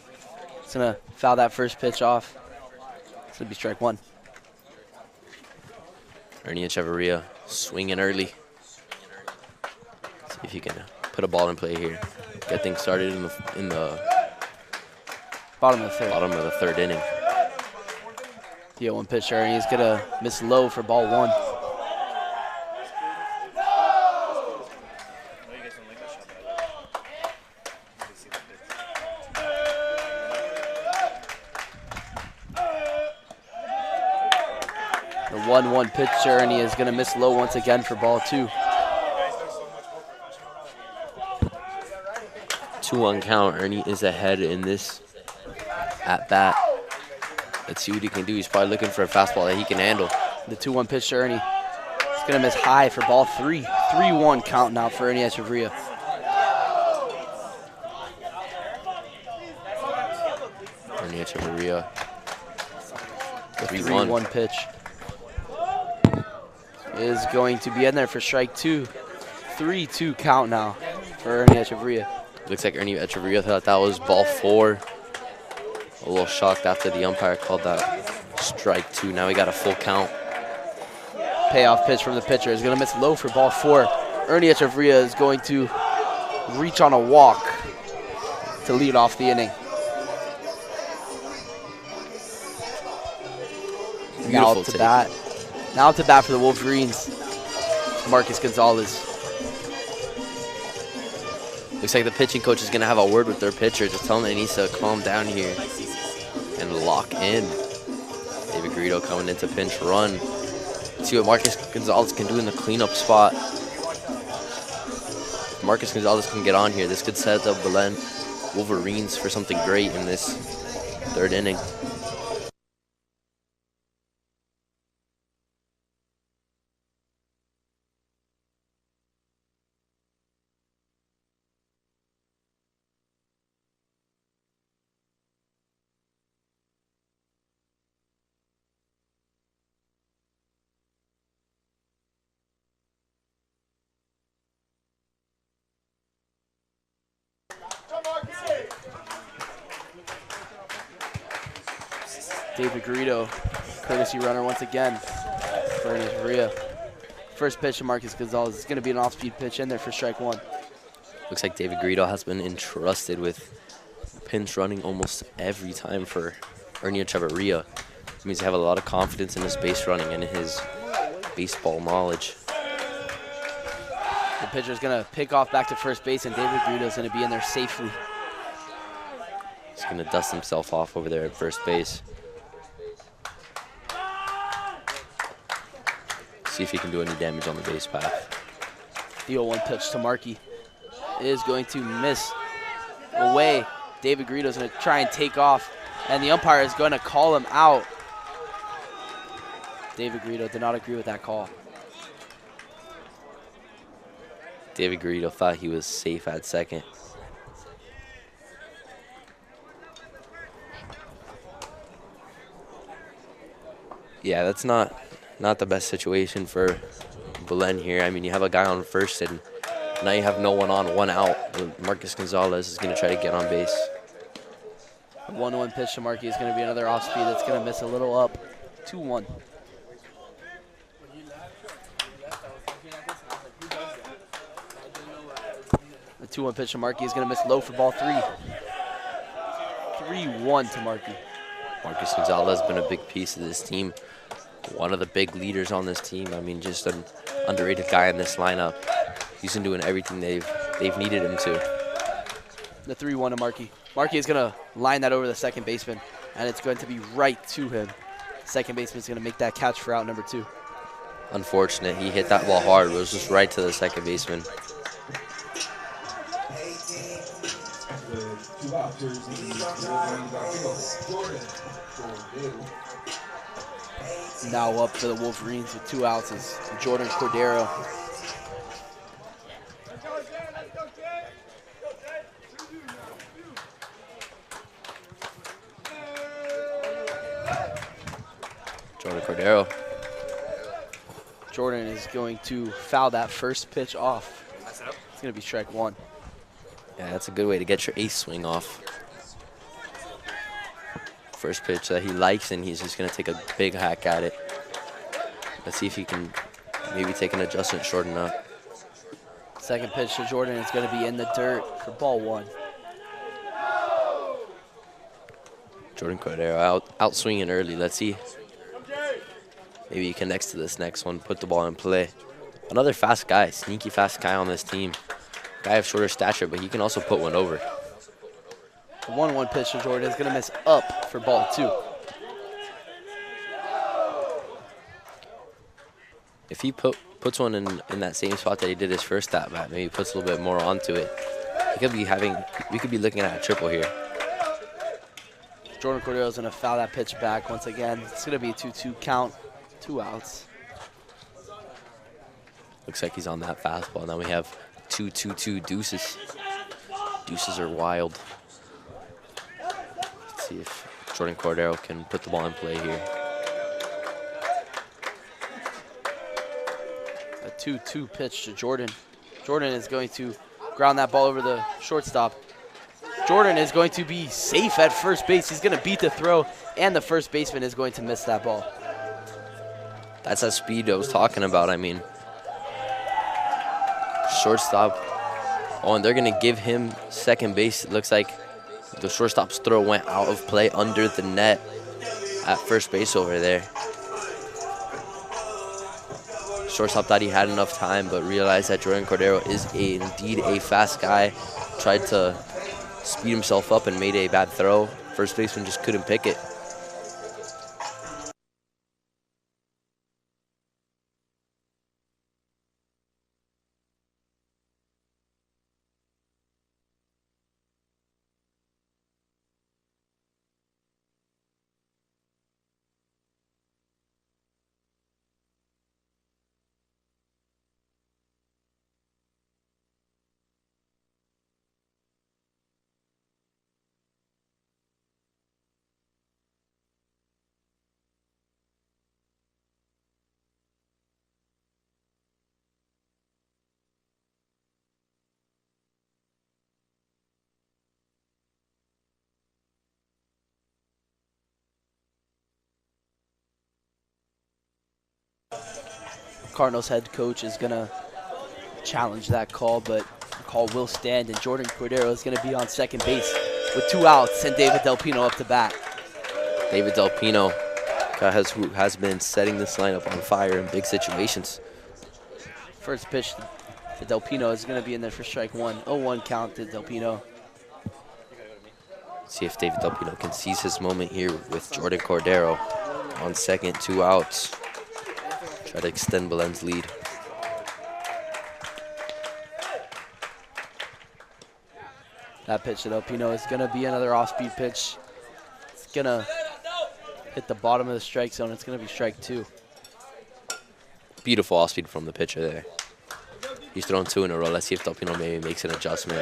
He's going to foul that first pitch off. It's going to be strike one. Ernie Echeverria swinging early. See if he can put a ball in play here. Get things started in the Bottom of the third. bottom of the third inning. The 0-1 pitch, Ernie is going to miss low for ball one. The 1-1 pitch, Ernie is going to miss low once again for ball two. 2-1 count. Ernie is ahead in this at bat. Let's see what he can do. He's probably looking for a fastball that he can handle. The 2-1 pitch to Ernie. He's going to miss high for ball three. 3-1 count now for Ernie Echeverria. Ernie Echeverria. The 3-1. 3-1 pitch is going to be in there for strike two. 3-2 count now for Ernie Echeverria. Looks like Ernie Echeverria thought that was ball four. A little shocked after the umpire called that strike two. Now we got a full count. Payoff pitch from the pitcher is going to miss low for ball four. Ernie Echeverria is going to reach on a walk to lead off the inning. Now up to bat. Now up to bat for the Wolverines, Marcus Gonzalez. Looks like the pitching coach is going to have a word with their pitcher. Just tell him that he needs to calm down here and lock in. David Garrido coming into pinch run. Let's see what Marcus Gonzalez can do in the cleanup spot. If Marcus Gonzalez can get on here, this could set up Belen Wolverines for something great in this third inning. David Garrido, courtesy runner once again for Ernie Echeverria. First pitch to Marcus Gonzalez is going to be an off-speed pitch in there for strike one. Looks like David Garrido has been entrusted with pinch running almost every time for Ernie Echeverria. It means they have a lot of confidence in his base running and his baseball knowledge. The pitcher is going to pick off back to first base, and David Garrido is going to be in there safely. Gonna dust himself off over there at first base. See if he can do any damage on the base path. The 0-1 pitch to Markey is going to miss away. David Garrido's going to try and take off, and the umpire is going to call him out. David Garrido did not agree with that call. David Garrido thought he was safe at second. Yeah, that's not the best situation for Belen here. I mean, you have a guy on first, and now you have no one on, one out. Marcus Gonzalez is going to try to get on base. 1-1 pitch to Markey is going to be another off speed that's going to miss a little up. 2-1. The 2-1 pitch to Markey is going to miss low for ball 3. 3-1 to Markey. Marcus Gonzalez has been a big piece of this team. One of the big leaders on this team. I mean, just an underrated guy in this lineup. He's been doing everything they've needed him to. The 3-1 to Markey. Markey is going to line that over the second baseman, and it's going to be right to him. Second baseman is going to make that catch for out number 2. Unfortunate. He hit that ball hard. It was just right to the second baseman. Now up for the Wolverines with 2 outs is Jordan Cordero. Jordan Cordero. Jordan is going to foul that first pitch off. It's going to be strike 1. Yeah, that's a good way to get your ace swing off. First pitch that he likes, and he's just going to take a big hack at it. Let's see if he can maybe take an adjustment short enough. Second pitch to Jordan is going to be in the dirt for ball 1. Jordan Cordero out swinging early. Let's see. Maybe he connects to this next one, put the ball in play. Another fast guy, sneaky fast guy on this team. Guy of shorter stature, but he can also put one over. The 1-1 pitch to Jordan is going to miss up for ball 2. If he puts one in that same spot that he did his first at bat, maybe puts a little bit more onto it, we could be looking at a triple here. Jordan Cordero is going to foul that pitch back once again. It's going to be a 2-2 count, 2 outs. Looks like he's on that fastball. Now we have 2-2-2 deuces. Deuces are wild. Let's see if Jordan Cordero can put the ball in play here. A 2-2 pitch to Jordan. Jordan is going to ground that ball over the shortstop. Jordan is going to be safe at first base. He's going to beat the throw, and the first baseman is going to miss that ball. That's that speed I was talking about. I mean, shortstop. Oh, and they're going to give him second base. It looks like the shortstop's throw went out of play under the net at first base over there. Shortstop thought he had enough time, but realized that Jordan Cordero is indeed a fast guy. Tried to speed himself up and made a bad throw. First baseman just couldn't pick it. Cardinals head coach is going to challenge that call, but the call will stand, and Jordan Cordero is going to be on second base with 2 outs and David Del Pino up to bat. David Del Pino, who has been setting this lineup on fire in big situations. First pitch to Del Pino is going to be in there for strike 1. 0-1 count to Del Pino. See if David Del Pino can seize his moment here with Jordan Cordero on second, 2 outs. Try to extend Belen's lead. That pitch to Del Pino is going to be another off-speed pitch. It's going to hit the bottom of the strike zone. It's going to be strike 2. Beautiful off-speed from the pitcher there. He's thrown 2 in a row. Let's see if Del Pino maybe makes an adjustment.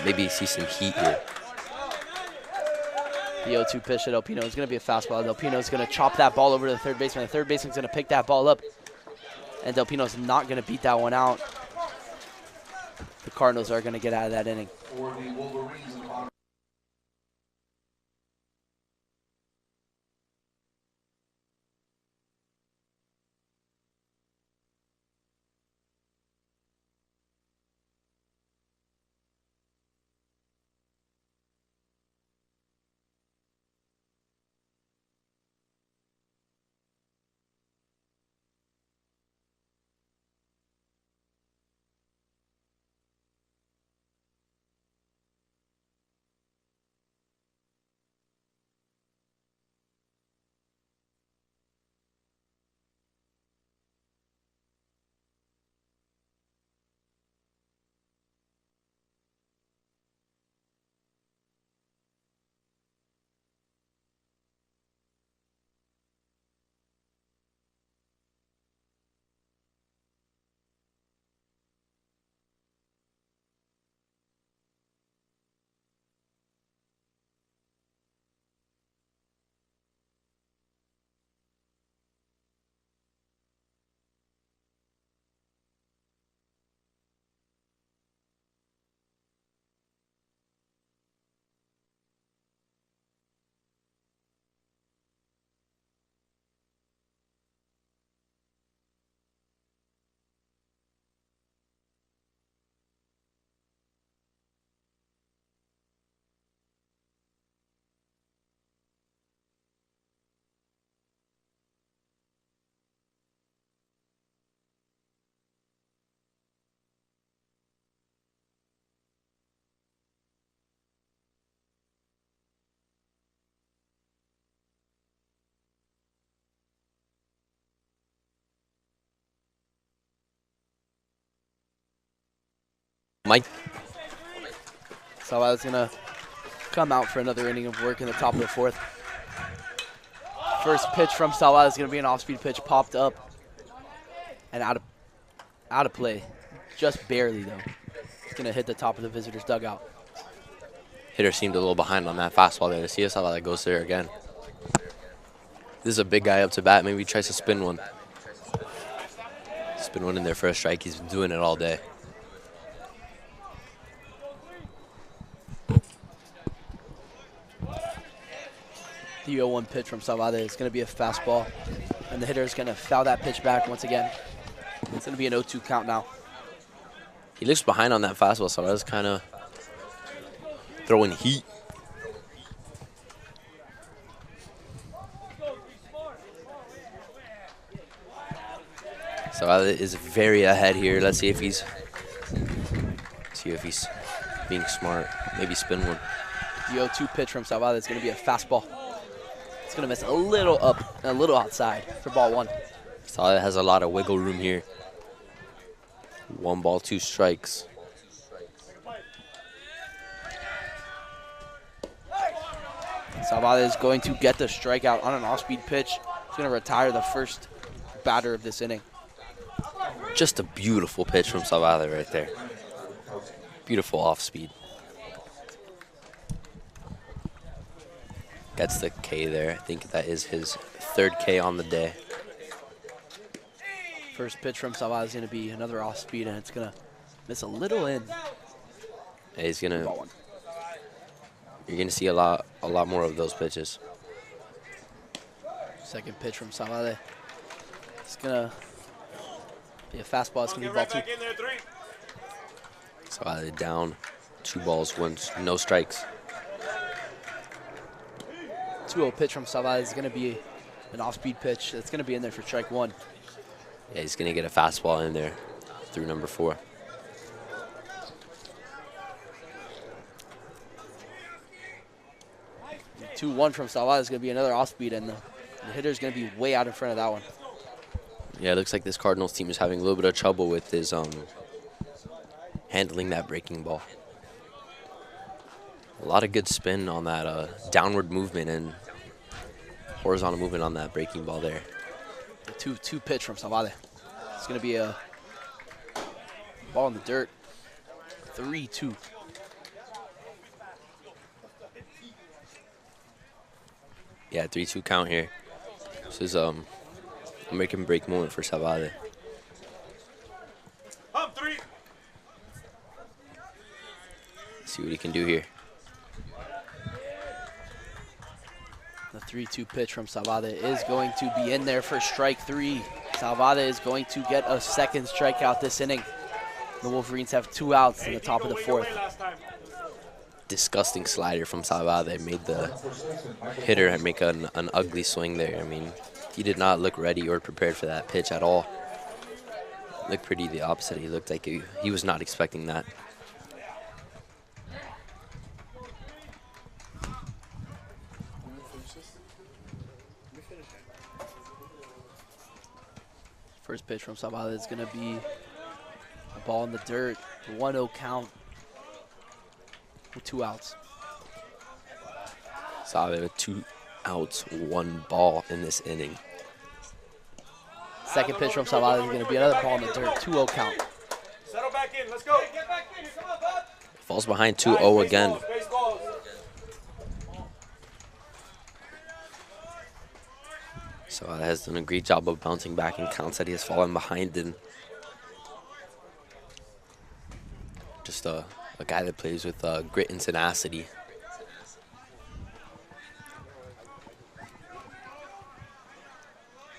Maybe see some heat here. The 0-2 pitch to Del Pino is going to be a fastball. Del Pino is going to chop that ball over to the third baseman. The third baseman's going to pick that ball up. And Del Pino's not going to beat that one out. The Cardinals are going to get out of that inning. For the Wolverines in the bottom. Mike. Salvador's going to come out for another inning of work in the top of the 4th. First pitch from Salvador is going to be an off-speed pitch, popped up and out of play. Just barely, though. It's going to hit the top of the visitor's dugout. Hitter seemed a little behind on that fastball there. To see if Salvador goes there again. This is a big guy up to bat. Maybe he tries to spin one. Spin one in there for a strike. He's been doing it all day. The 0-1 pitch from Salvador is going to be a fastball, and the hitter is going to foul that pitch back once again. It's going to be an 0-2 count now. He looks behind on that fastball, so that's kind of throwing heat. Salvador is very ahead here. Let's see if he's being smart. Maybe spin one. The 0-2 pitch from Salvador is going to be a fastball. It's going to miss a little up and a little outside for ball 1. Salvador has a lot of wiggle room here. 1 ball, 2 strikes. Salvador is going to get the strikeout on an off-speed pitch. He's going to retire the first batter of this inning. Just a beautiful pitch from Salvador right there. Beautiful off-speed. Gets the K there. I think that is his 3rd K on the day. First pitch from Salvador is going to be another off-speed, and it's going to miss a little in. And he's gonna. Ball 1. You're gonna see a lot more of those pitches. Second pitch from Salvador. It's going to be a fastball. It's going to be ball 2. Salvador down 2 balls, 1, no strikes. 2-0 pitch from Salvador is going to be an off-speed pitch. It's going to be in there for strike 1. Yeah, he's gonna get a fastball in there through number 4. 2-1 from Salvador is going to be another off speed, and the hitter is going to be way out in front of that one. Yeah, it looks like this Cardinals team is having a little bit of trouble with his handling that breaking ball. A lot of good spin on that downward movement and horizontal movement on that breaking ball there. The 2-2 pitch from Salvador. It's going to be a ball in the dirt. 3-2. Yeah, 3-2 count here. This is a make and break moment for Salvador. See what he can do here. The 3-2 pitch from Salvador is going to be in there for strike 3. Salvador is going to get a second strikeout this inning. The Wolverines have 2 outs in the top of the 4th. Disgusting slider from Salvador made the hitter make an ugly swing there. I mean, he did not look ready or prepared for that pitch at all. Looked pretty the opposite. He looked like he was not expecting that. First pitch from Salvador is going to be a ball in the dirt. 1-0 count with 2 outs. Salvador with 2 outs, 1 ball in this inning. Second pitch from Salvador is going to be another ball in the dirt. 2-0 count. Settle back in. Let's go. Get back in. Come on, bud. Falls behind 2-0 again. Baseballs. Salvador has done a great job of bouncing back in counts that he has fallen behind in. Just a guy that plays with grit and tenacity.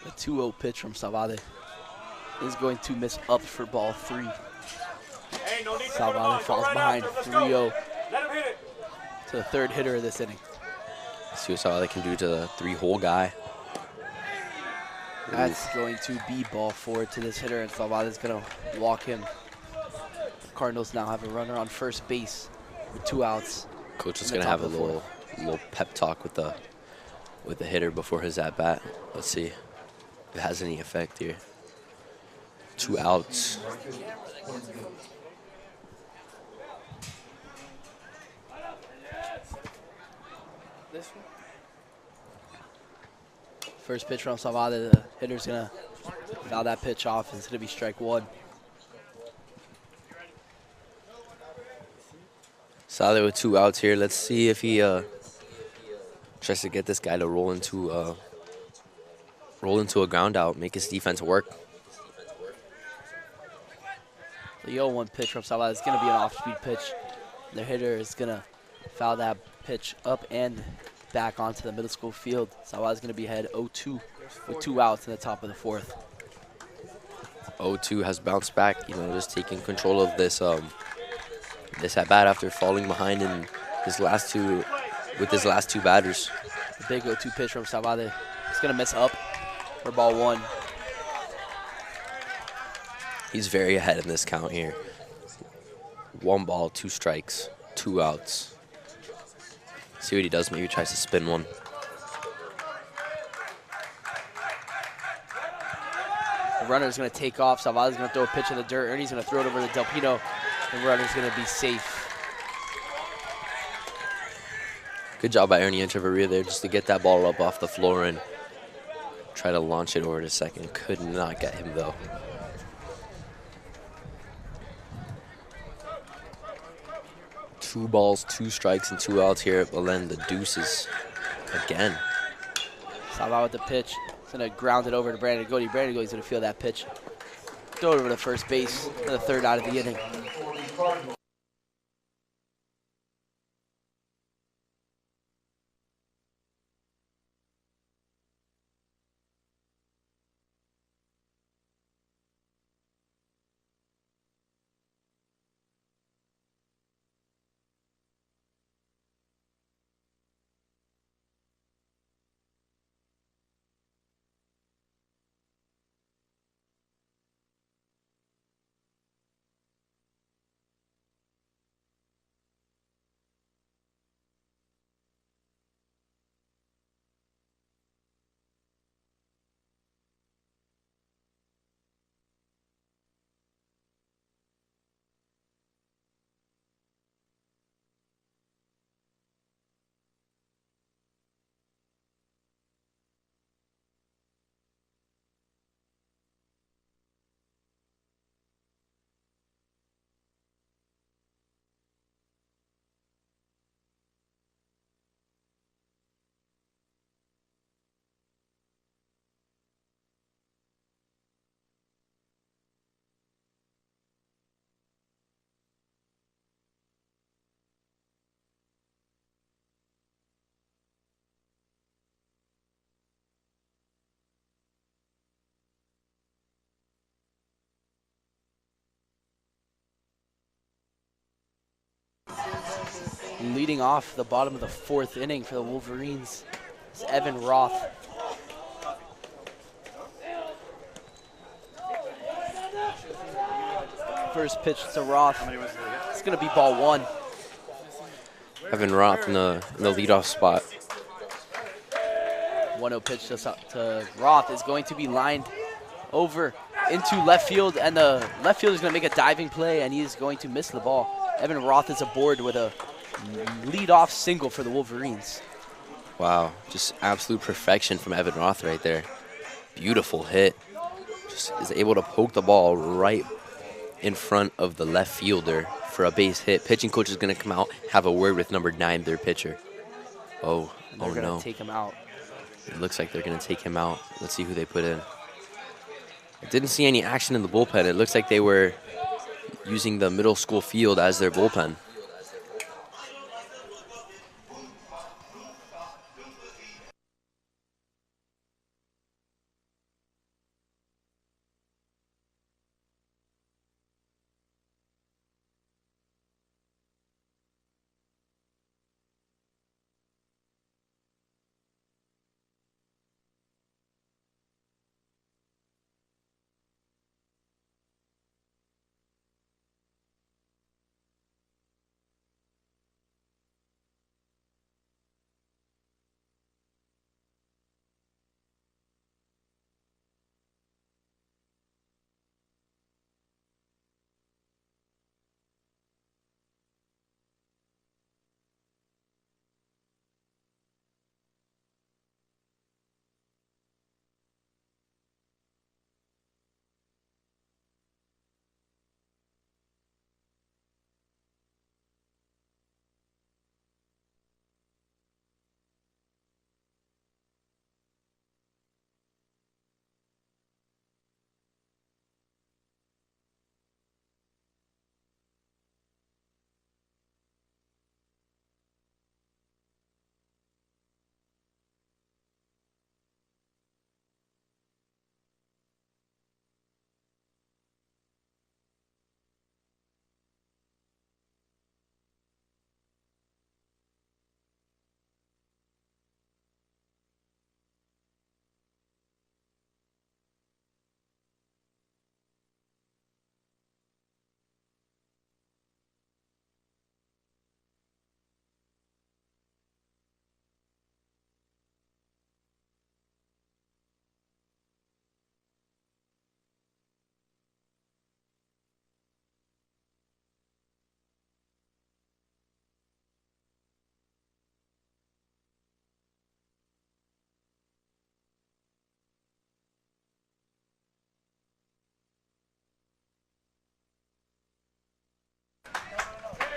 The 2-0 pitch from Salvador is going to miss up for ball 3. Hey, no need to Salvador falls behind 3-0 Let him hit it. to the 3rd hitter of this inning. See what Salvador can do to the 3-hole guy. That's going to be ball 4 to this hitter, and Salvador's going to walk him. The Cardinals now have a runner on first base with 2 outs. Coach is in the going to have top a of the little pep talk with the hitter before his at bat. Let's see if it has any effect here. 2 outs. First pitch from Salvador, the hitter's going to foul that pitch off. It's going to be strike 1. Salvador with 2 outs here. Let's see if he tries to get this guy to roll into a ground out, make his defense work. The 0-1 pitch from Salvador is going to be an off-speed pitch. The hitter is going to foul that pitch up and back onto the middle school field. Salvador's going to be ahead 0-2 with 2 outs in the top of the 4th. 0-2 has bounced back, just taking control of this this at bat after falling behind in his last 2 batters. The big 0-2 pitch from Salvador is going to miss up for ball 1. He's very ahead in this count here. 1 ball, 2 strikes, 2 outs. See what he does. Maybe he tries to spin one. The runner's going to take off. Salvador's going to throw a pitch in the dirt. Ernie's going to throw it over to Del Pino. The runner's going to be safe. Good job by Ernie Echeverria there just to get that ball up off the floor and try to launch it over to second. Could not get him though. Two balls, 2 strikes, and 2 outs here at Belen. The deuces again. Salvador with the pitch. He's going to ground it over to Brandon Goody. Brandon Goody's going to feel that pitch. Throw it over to first base for the 3rd out of the inning. Leading off the bottom of the 4th inning for the Wolverines is Evan Roth. First pitch to Roth. It's going to be ball 1. Evan Roth in the leadoff spot. 1-0 pitch to Roth is going to be lined over into left field, and the left fielder is going to make a diving play, and he is going to miss the ball. Evan Roth is aboard with a leadoff single for the Wolverines. Wow, just absolute perfection from Evan Roth right there. Beautiful hit. Just is able to poke the ball right in front of the left fielder for a base hit. Pitching coach is going to come out, have a word with number 9, their pitcher. Oh They're going no. to take him out. It looks like they're going to take him out. Let's see who they put in. I didn't see any action in the bullpen. It looks like they were using the middle school field as their bullpen.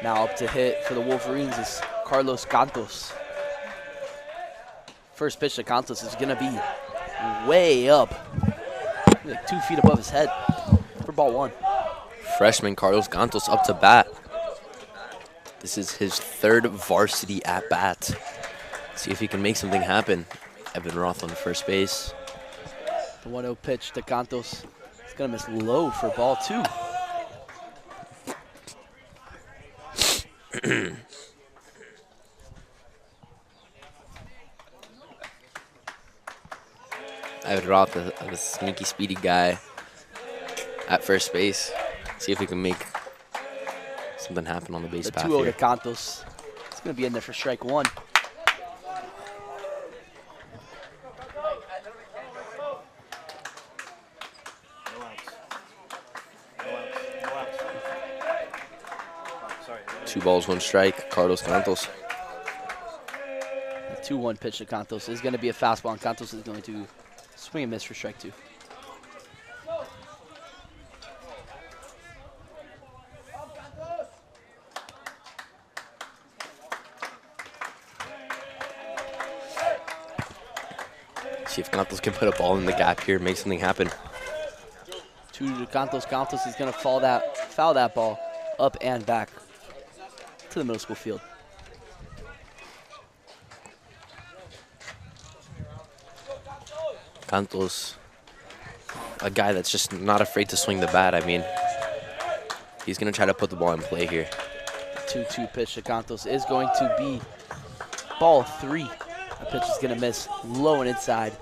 Now up to hit for the Wolverines is Carlos Cantos. First pitch to Cantos is going to be way up, like 2 feet above his head for ball 1. Freshman Carlos Cantos up to bat. This is his 3rd varsity at bat. See if he can make something happen. Evan Roth on the first base. The 1-0 pitch to Cantos is going to miss low for ball 2. Evan Roth, a sneaky, speedy guy at first base. See if we can make something happen on the base The path 2-0 here. to Cantos. It's going to be in there for strike 1. Sorry. 2 balls, 1 strike. Carlos Cantos. The 2-1 pitch to Cantos is going to be a fastball, and Cantos is going to swing and miss for strike 2. See if Cantos can put a ball in the gap here, make something happen. 2 to Cantos. Cantos is going to foul that ball up and back to the middle school field. Cantos, a guy that's just not afraid to swing the bat. I mean, he's going to try to put the ball in play here. 2-2 pitch to Cantos is going to be ball 3. The pitch is going to miss low and inside.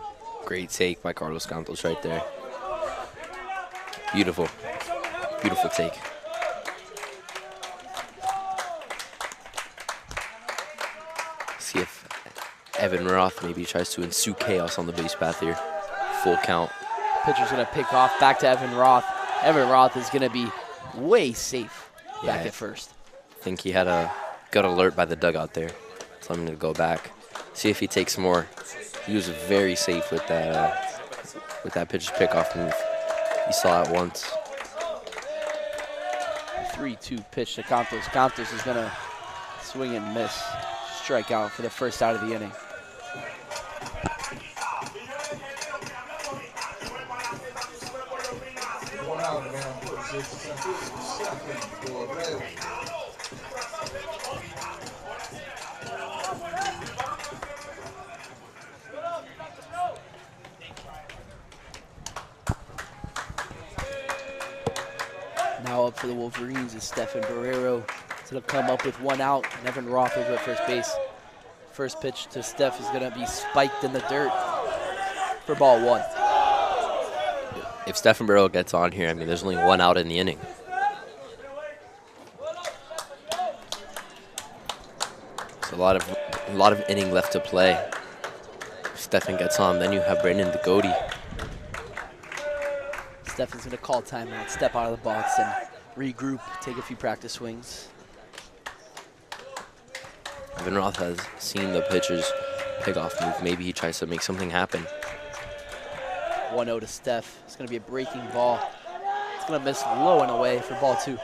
Great take by Carlos Cantos right there. Beautiful. Beautiful take. See if Evan Roth maybe tries to ensue chaos on the base path here. Full count. Pitcher's going to pick off back to Evan Roth. Evan Roth is going to be way safe back at first. I think he had a gut alert by the dugout there. Tell him to go back. See if he takes more. He was very safe with that pitcher's pickoff move. He saw it once. 3-2 pitch to Cantos. Cantos is going to swing and miss. Strike out for the first out of the inning. Now up for the Wolverines is Stefan Barrero. So they'll come up with 1 out, and Evan Roth over at first base. First pitch to Steph is going to be spiked in the dirt for ball 1. If Stefan Barrero gets on here, I mean, there's only 1 out in the inning. There's a lot of inning left to play. If Stefan gets on, then you have Brandon Degody. Stefan's going to call timeout, step out of the box, and regroup, take a few practice swings. Evan Roth has seen the pitcher's pickoff move. Maybe he tries to make something happen. 1-0 to Steph. It's going to be a breaking ball. It's going to miss low and away for ball 2.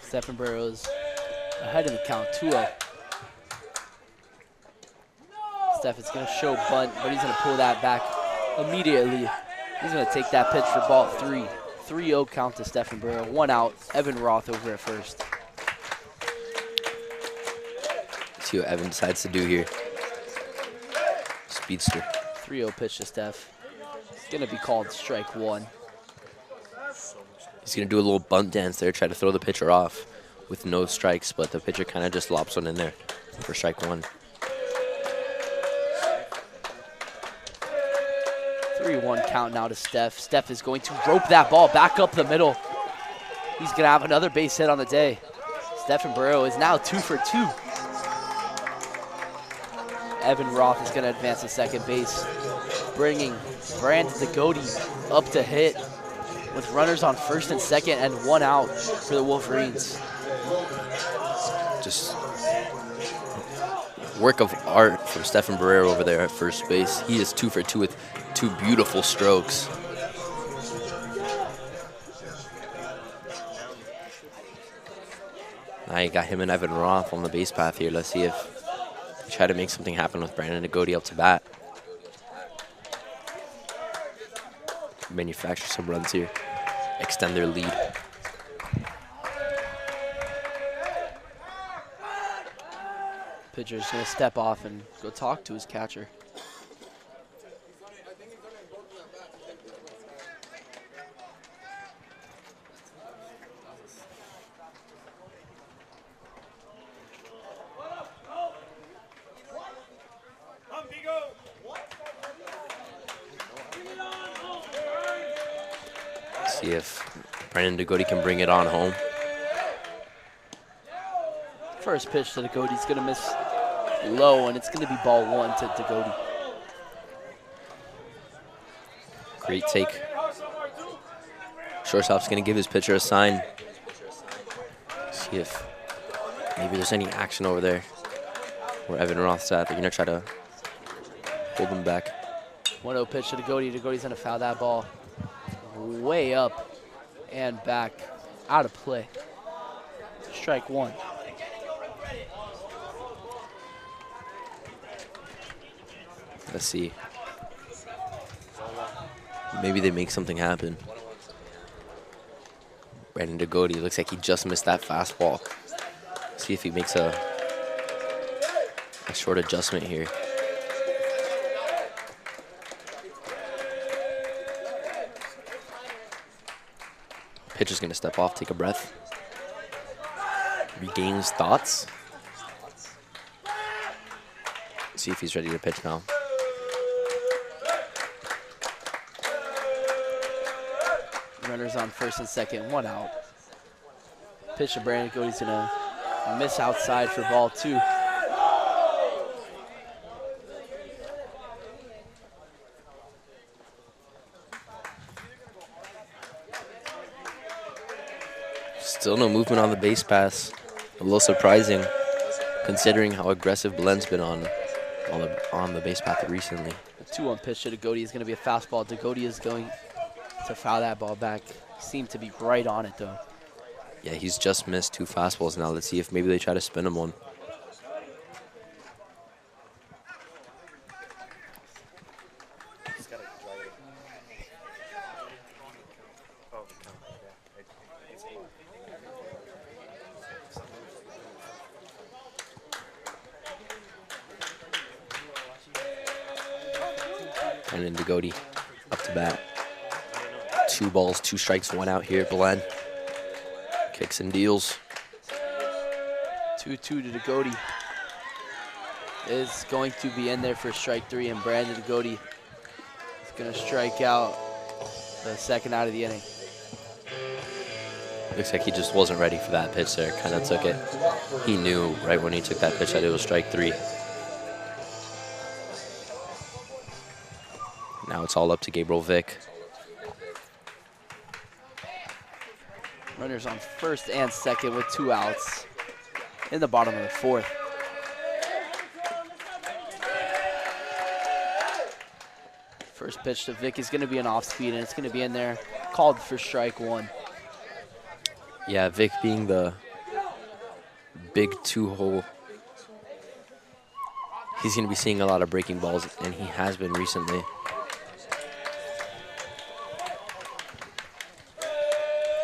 Stefan Burrows ahead of the count, 2-0. Steph is going to show bunt, but he's going to pull that back immediately. He's going to take that pitch for ball 3. 3-0 count to Stefan Burrow. 1 out. Evan Roth over at first. Let's see what Evan decides to do here. Speedster. 3-0 pitch to Steph. It's going to be called strike 1. He's going to do a little bunt dance there, try to throw the pitcher off with no strikes, but the pitcher kind of just lobs one in there for strike 1. 3-1 count now to Steph. Steph is going to rope that ball back up the middle. He's going to have another base hit on the day. Stefan Burrow is now 2 for 2. Evan Roth is going to advance to second base, bringing Brandon Degody up to hit with runners on first and second and 1 out for the Wolverines. Just work of art from Stefan Barrero over there at first base. He is 2 for 2 with 2 beautiful strokes. Now you got him and Evan Roth on the base path here. Let's see if they try to make something happen with Brandon Degody up to bat. Manufacture some runs here, extend their lead. Pitcher's going to step off and go talk to his catcher. See if Brandon Degody can bring it on home. First pitch to Degody's going to miss low, and it's going to be ball 1 to Degody. Great take. Shortstop's going to give his pitcher a sign. See if maybe there's any action over there where Evan Roth's at. They're going to try to hold him back. 1-0 pitch to Degody. Degody's going to foul that ball way up and back, out of play. Strike 1. Let's see. Maybe they make something happen. Brandon Degody looks like he just missed that fastball. See if he makes a short adjustment here. Pitcher's going to step off, take a breath. Regain his thoughts. See if he's ready to pitch now. Runners on first and second, 1 out. Pitch to Brandon Cody's gonna miss outside for ball 2. Still no movement on the base pass. A little surprising, considering how aggressive Belen's been on the base path recently. The 2-1 pitch to Degody is going to be a fastball. Degody is going to foul that ball back. Seemed to be right on it, though. Yeah, he's just missed 2 fastballs now. Let's see if maybe they try to spin him one. And then Degody up to bat. 2 balls, 2 strikes, 1 out here. Belen kicks and deals. 2-2 to Degody is going to be in there for strike 3, and Brandon Degody is going to strike out the second out of the inning. Looks like he just wasn't ready for that pitch there. Kind of took it. He knew right when he took that pitch that it was strike 3. Now it's all up to Gabriel Vick. Runners on first and second with 2 outs in the bottom of the 4th. First pitch to Vick is going to be an off speed, and it's going to be in there, called for strike 1. Yeah, Vick being the big 2-hole. He's going to be seeing a lot of breaking balls, and he has been recently.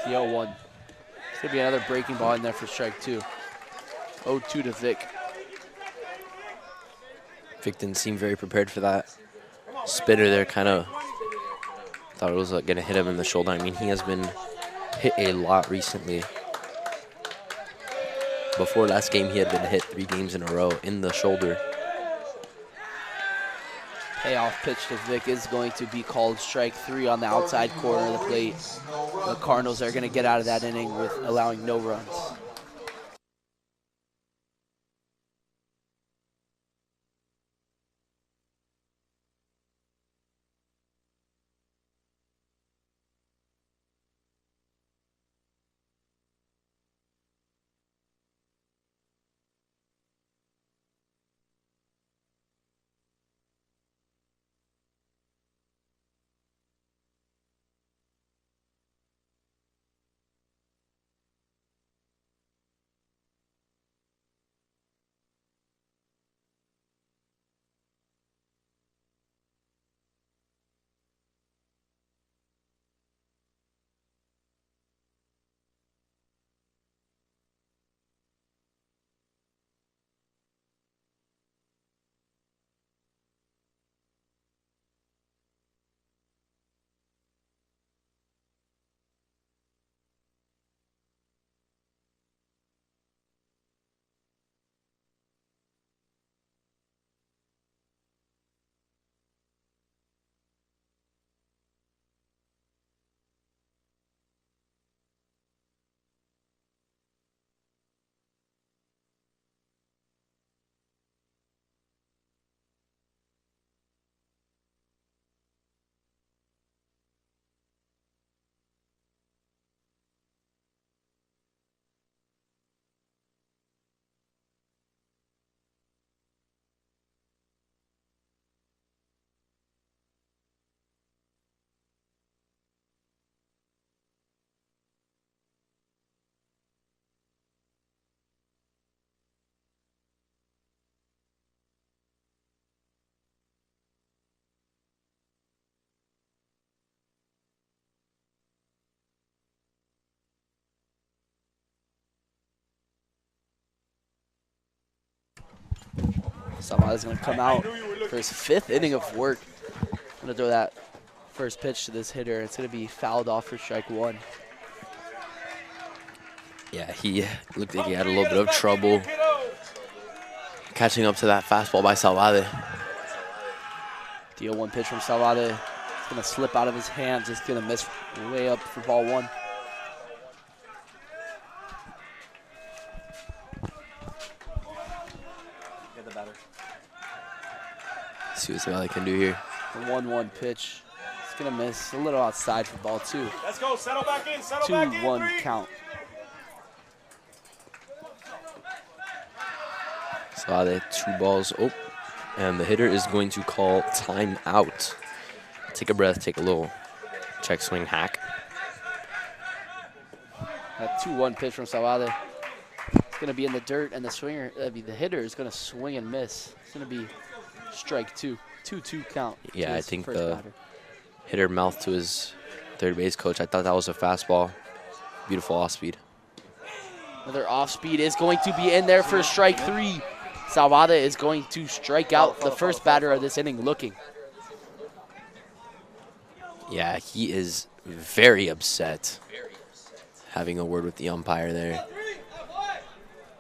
The 0-1. It's going to be another breaking ball in there for strike 2. 0-2 to Vick. Vick didn't seem very prepared for that. Spitter there kind of thought it was going to hit him in the shoulder. I mean, he has been hit a lot recently. Before last game, he had been hit 3 games in a row in the shoulder. Payoff pitch to Vick is going to be called strike 3 on the outside corner of the plate. The Cardinals are going to get out of that inning with allowing no runs. Somebody's going to come out for his 5th inning of work. Going to throw that first pitch to this hitter. It's going to be fouled off for strike 1. Yeah, he looked like he had a little bit of trouble catching up to that fastball by Salvade. The 0-1 pitch from Salvade. It's going to slip out of his hands. It's going to miss way up for ball 1. Get the batter. See what Salvade can do here. The 1-1 pitch. It's going to miss a little outside for ball 2. Let's go. Settle back in. Settle back in. 2-1 count. Salvade, 2 balls. Oh, and the hitter is going to call timeout. Take a breath, take a little check swing hack. That 2-1 pitch from Salvade. It's going to be in the dirt, and the hitter is going to swing and miss. It's going to be strike 2. 2-2 count. Yeah, I think the hitter mouthed to his third base coach. I thought that was a fastball. Beautiful off speed. Another off speed is going to be in there for strike 3. Salvade is going to strike out the first batter of this inning looking. Yeah, he is very upset. Having a word with the umpire there.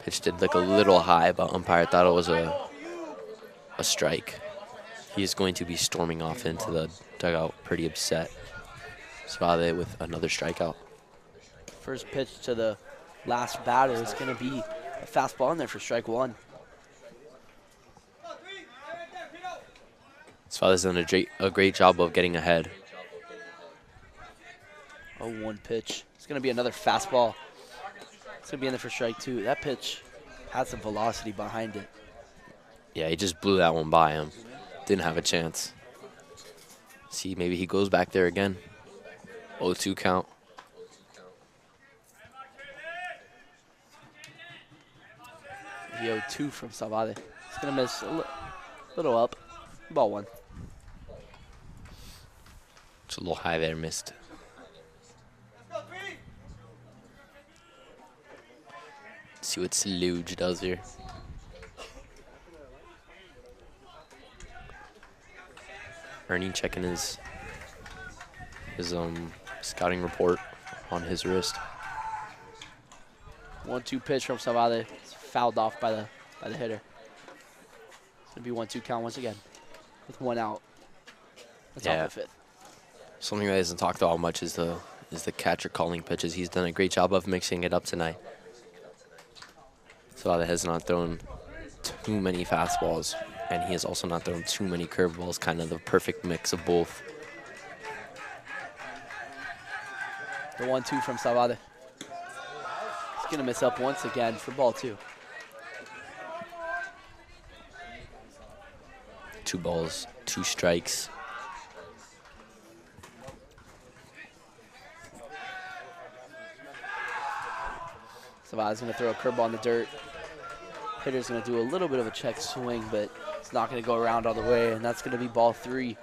Pitch did look a little high, but umpire thought it was a strike. He is going to be storming off into the dugout pretty upset. Salvade with another strikeout. First pitch to the last batter is going to be a fastball in there for strike 1. Salvade's done a great job of getting ahead. 0-1 pitch. It's going to be another fastball. It's going to be in there for strike 2. That pitch had some velocity behind it. Yeah, he just blew that one by him. Didn't have a chance. See, maybe he goes back there again. 0-2 count. The 0-2 from Salvade. It's going to miss a little up. Ball 1. It's a little high there, missed. See what Sluge does here. Ernie checking his scouting report on his wrist. 1-2 pitch from Salvade. It's fouled off by the hitter. It's gonna be 1-2 count once again, with 1 out. That's Yeah. off the 5th. Something that isn't talked about much is the catcher calling pitches. He's done a great job of mixing it up tonight. Salvade has not thrown too many fastballs, and he has also not thrown too many curveballs. Kind of the perfect mix of both. The 1-2 from Salvade. It's gonna miss up once again for ball 2. 2 balls, 2 strikes. Salvade's gonna throw a curveball in the dirt. Hitter's gonna do a little bit of a check swing, but it's not gonna go around all the way, and that's gonna be ball 3.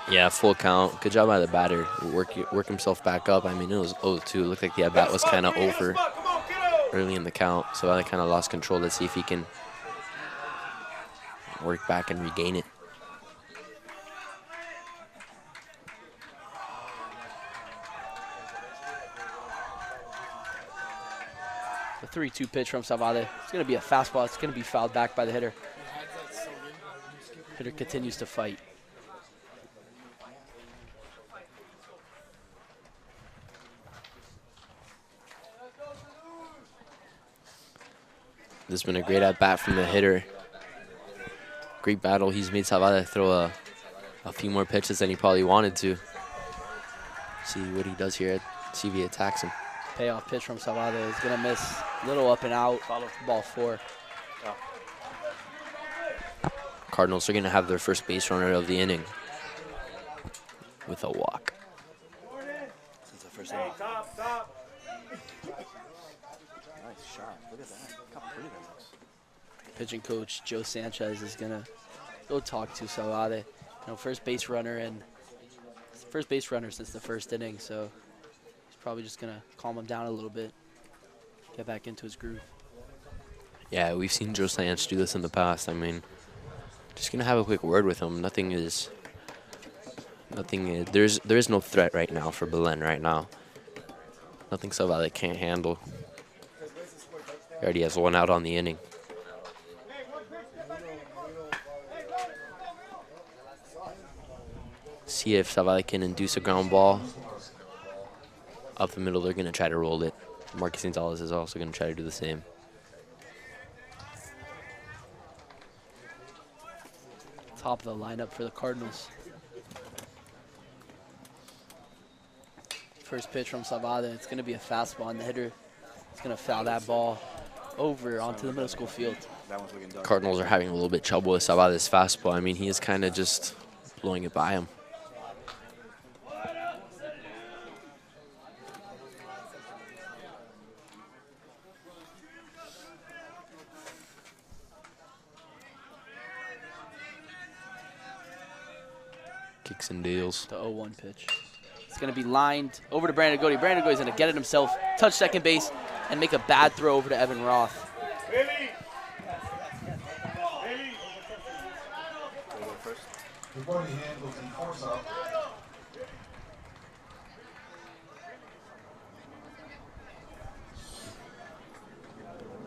Yeah, full count. Good job by the batter. Work himself back up. I mean, it was 0-2. It looked like the at-bat was kind of over early in the count. So I kind of lost control. Let's see if he can work back and regain it. The 3-2 pitch from Salvade. It's going to be a fastball. It's going to be fouled back by the hitter. Hitter continues to fight. This has been a great at-bat from the hitter. Great battle. He's made Salvade throw a few more pitches than he probably wanted to. See what he does here. See if he attacks him. Payoff pitch from Salvade is going to miss. Little up and out. Ball 4. Cardinals are going to have their first base runner of the inning with a walk. Since the first inning. Nice shot. Look at that. Look how pretty that looks. Pitching coach Joe Sanchez is going to go talk to Salvade. You know, first base runner since the first inning, so he's probably just going to calm him down a little bit, get back into his groove. Yeah, we've seen Joe Sanchez do this in the past. I mean, just going to have a quick word with him. Nothing is Nothing. There is no threat right now for Belen right now. Nothing Zavala can't handle. He already has one out on the inning. See if Zavala can induce a ground ball. Up the middle, they're going to try to roll it. Marcus Gonzalez is also going to try to do the same. Top of the lineup for the Cardinals. First pitch from Zavala. It's going to be a fastball, and the hitter is going to foul that ball over onto the middle school field. Cardinals are having a little bit trouble with Zavala's fastball. I mean, he is kind of just blowing it by him. Kicks and deals. The 0-1 pitch. It's going to be lined over to Brandon Goody. Brandon Goody's going to get it himself, touch second base, and make a bad throw over to Evan Roth. Before he handles the force up.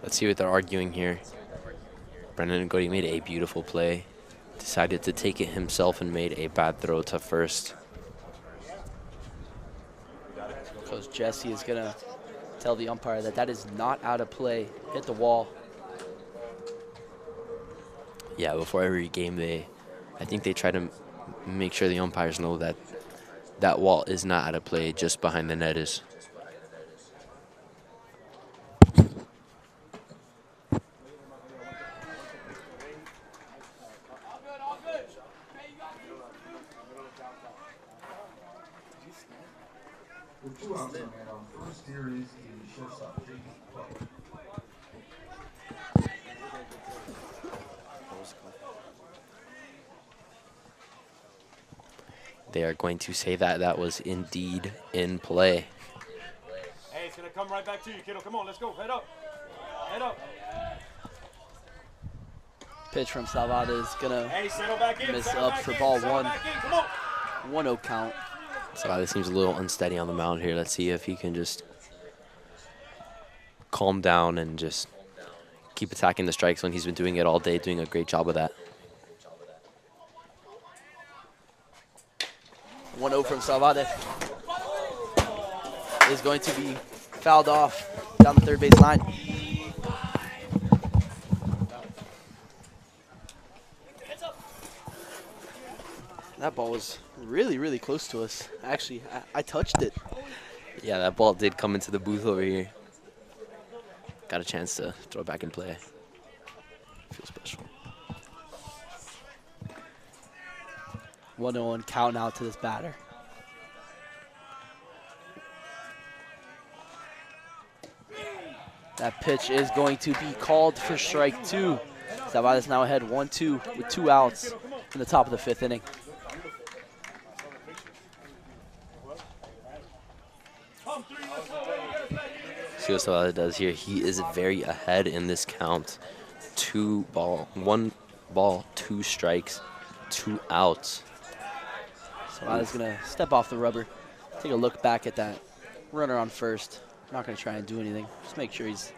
Let's see what they're arguing here. Brandon Goody made a beautiful play. Decided to take it himself and made a bad throw to first. Coach Jesse is going to tell the umpire that that is not out of play. Hit the wall. Yeah, before every game, I think they try to make sure the umpires know that that wall is not out of play, just behind the net is. With 2 outs on man on first, here is the shortstop, J.D. Calvert. They are going to say that that was indeed in play. Hey, it's going to come right back to you, kiddo. Come on, let's go. Head up. Head up. Pitch from Zavala is going to Settle back in. miss Settle up back for in, ball settle 1. back in. Come on. 1-0 count. So this seems a little unsteady on the mound here. Let's see if he can just calm down and just keep attacking the strikes when he's been doing it all day, doing a great job of that. 1-0 from Salvador is going to be fouled off down the third base line. That ball was really, really close to us. Actually, I touched it. Yeah, that ball did come into the booth over here. Got a chance to throw it back in play. Feels special. 1-0 count out to this batter. That pitch is going to be called for strike 2. Zavada's now ahead 1-2 with 2 outs in the top of the 5th inning. See what Zavada does here. He is very ahead in this count. 1 ball, 2 strikes, 2 outs. Zavada's going to step off the rubber, take a look back at that runner on first. Not going to try and do anything. Just make sure he's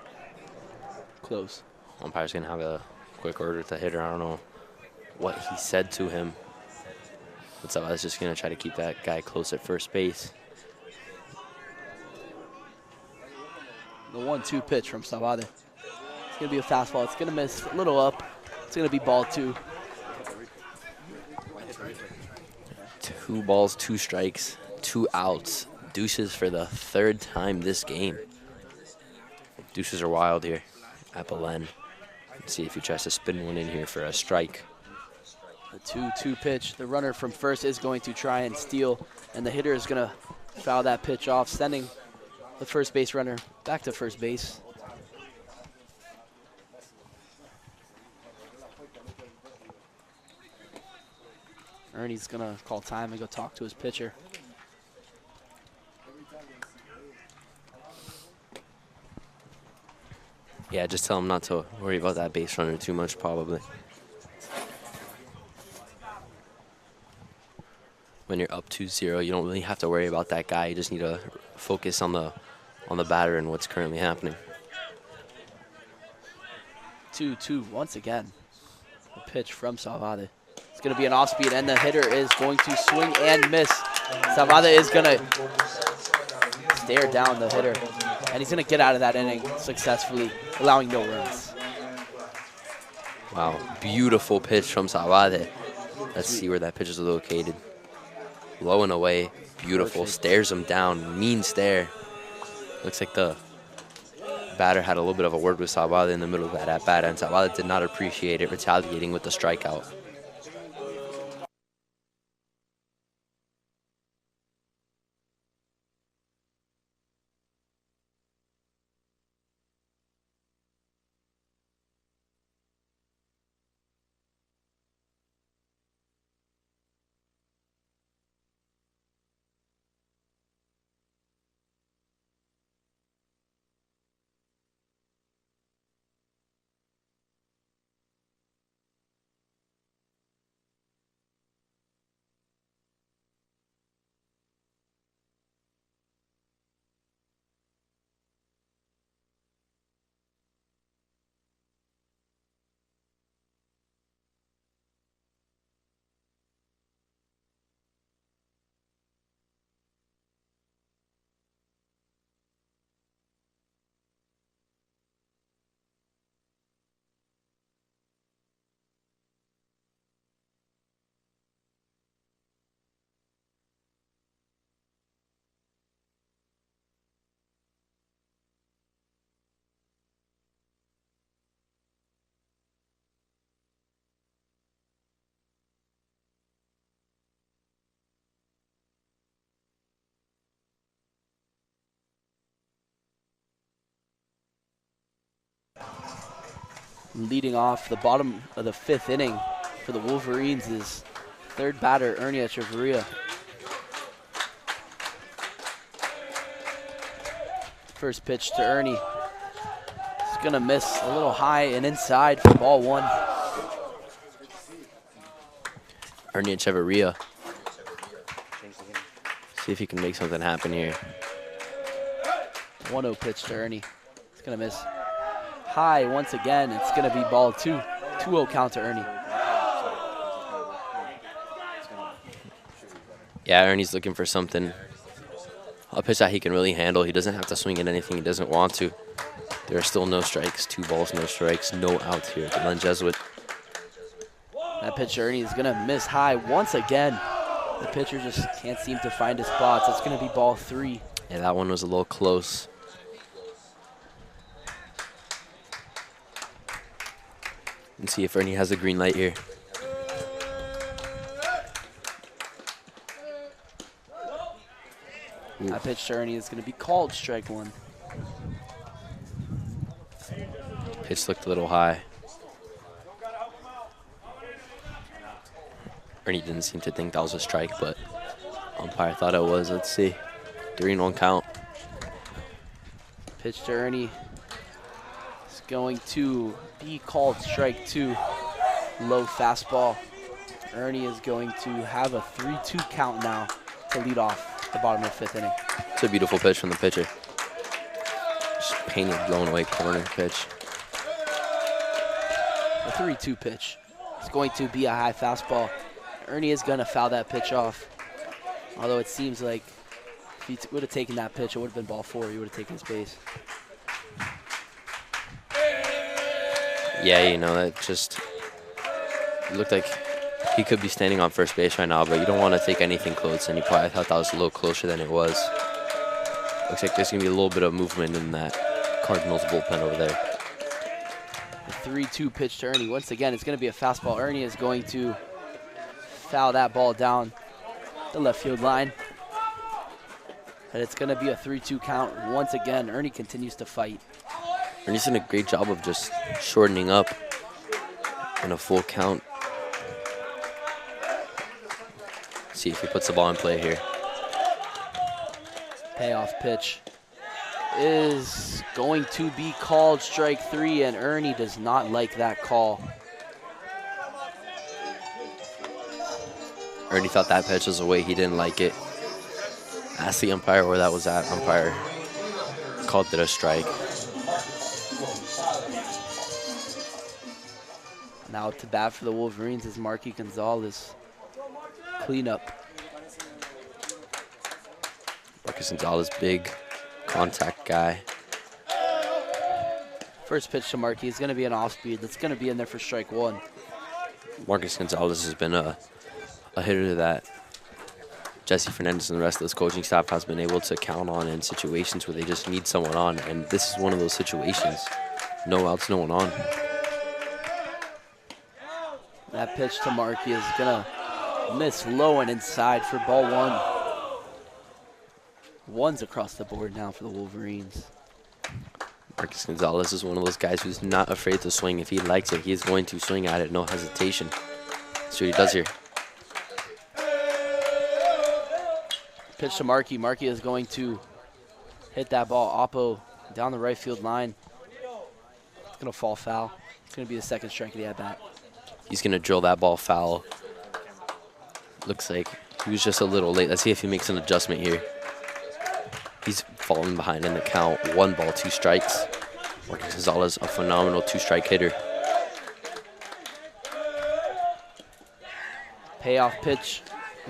close. Umpire's going to have a quick order to hitter. I don't know what he said to him. But Zavada's just going to try to keep that guy close at first base. The 1-2 pitch from Zavada. It's going to be a fastball. It's going to miss a little up. It's going to be ball 2. 2 balls, 2 strikes, 2 outs. Deuces for the 3rd time this game. Deuces are wild here at Belen. Let's see if he tries to spin one in here for a strike. The 2-2 pitch. The runner from first is going to try and steal, and the hitter is going to foul that pitch off, sending the first base runner back to first base. Ernie's going to call time and go talk to his pitcher. Yeah, just tell him not to worry about that base runner too much, probably. when you're up 2-0. You don't really have to worry about that guy. You just need to focus on the batter and what's currently happening. 2-2 once again. A pitch from Salvade. It's going to be an off-speed, and the hitter is going to swing and miss. Salvade is going to stare down the hitter, and he's going to get out of that inning successfully, allowing no runs. Wow, beautiful pitch from Salvade. Let's see where that pitch is located. Low and away, beautiful. Perfect. Stares him down, mean stare. Looks like the batter had a little bit of a word with Salvade in the middle of that at-bat, and Salvade did not appreciate it, retaliating with the strikeout. Leading off the bottom of the 5th inning for the Wolverines is third batter, Ernie Echeverria. First pitch to Ernie. It's going to miss a little high and inside for ball 1. Ernie Echeverria. See if he can make something happen here. 1-0 pitch to Ernie. It's going to miss high once again. It's going to be ball 2. 2-0 count to Ernie. Yeah, Ernie's looking for something. A pitch that he can really handle. He doesn't have to swing at anything he doesn't want to. There are still no strikes. 2 balls, no strikes, no outs here. Belen Jesuit. That pitch to Ernie is going to miss high once again. The pitcher just can't seem to find his spots. It's going to be ball 3. Yeah, that one was a little close. Let's see if Ernie has a green light here. That pitch to Ernie is going to be called strike 1. Pitch looked a little high. Ernie didn't seem to think that was a strike, but umpire thought it was. Let's see. 3-1 count. Pitch to Ernie is going to be called strike 2. Low fastball. Ernie is going to have a 3-2 count now to lead off the bottom of the 5th inning. It's a beautiful pitch from the pitcher. Just painted, blown away corner pitch. A 3-2 pitch. It's going to be a high fastball. Ernie is going to foul that pitch off. Although it seems like if he would have taken that pitch, it would have been ball 4. He would have taken his base. Yeah, you know, that just looked like he could be standing on first base right now, but you don't want to take anything close, and you probably thought that was a little closer than it was. Looks like there's going to be a little bit of movement in that Cardinals bullpen over there. The 3-2 pitch to Ernie. Once again, it's going to be a fastball. Ernie is going to foul that ball down the left field line. And it's going to be a 3-2 count. Once again, Ernie continues to fight. Ernie's done a great job of just shortening up in a full count. See if he puts the ball in play here. Payoff pitch is going to be called strike 3, and Ernie does not like that call. Ernie thought that pitch was away. He didn't like it. Asked the umpire where that was at. Umpire called it a strike. Now to bat for the Wolverines is Marky Gonzalez. Cleanup. Marcus Gonzalez, big contact guy. First pitch to Marky is going to be an off-speed. That's going to be in there for strike one. Marcus Gonzalez has been a hitter that Jesse Fernandez and the rest of this coaching staff has been able to count on in situations where they just need someone on, and this is one of those situations. No outs, no one on. That pitch to Marky is going to miss low and inside for ball one. One's across the board now for the Wolverines. Marcus Gonzalez is one of those guys who's not afraid to swing. If he likes it, he's going to swing at it, no hesitation. That's what he does here. Pitch to Marky. Marky is going to hit that ball oppo down the right field line. It's going to fall foul. It's going to be the second strike of the at-bat. He's going to drill that ball foul. Looks like he was just a little late. Let's see if he makes an adjustment here. He's falling behind in the count. 1 ball, 2 strikes. Marcus Gonzalez, a phenomenal 2-strike hitter. Payoff pitch.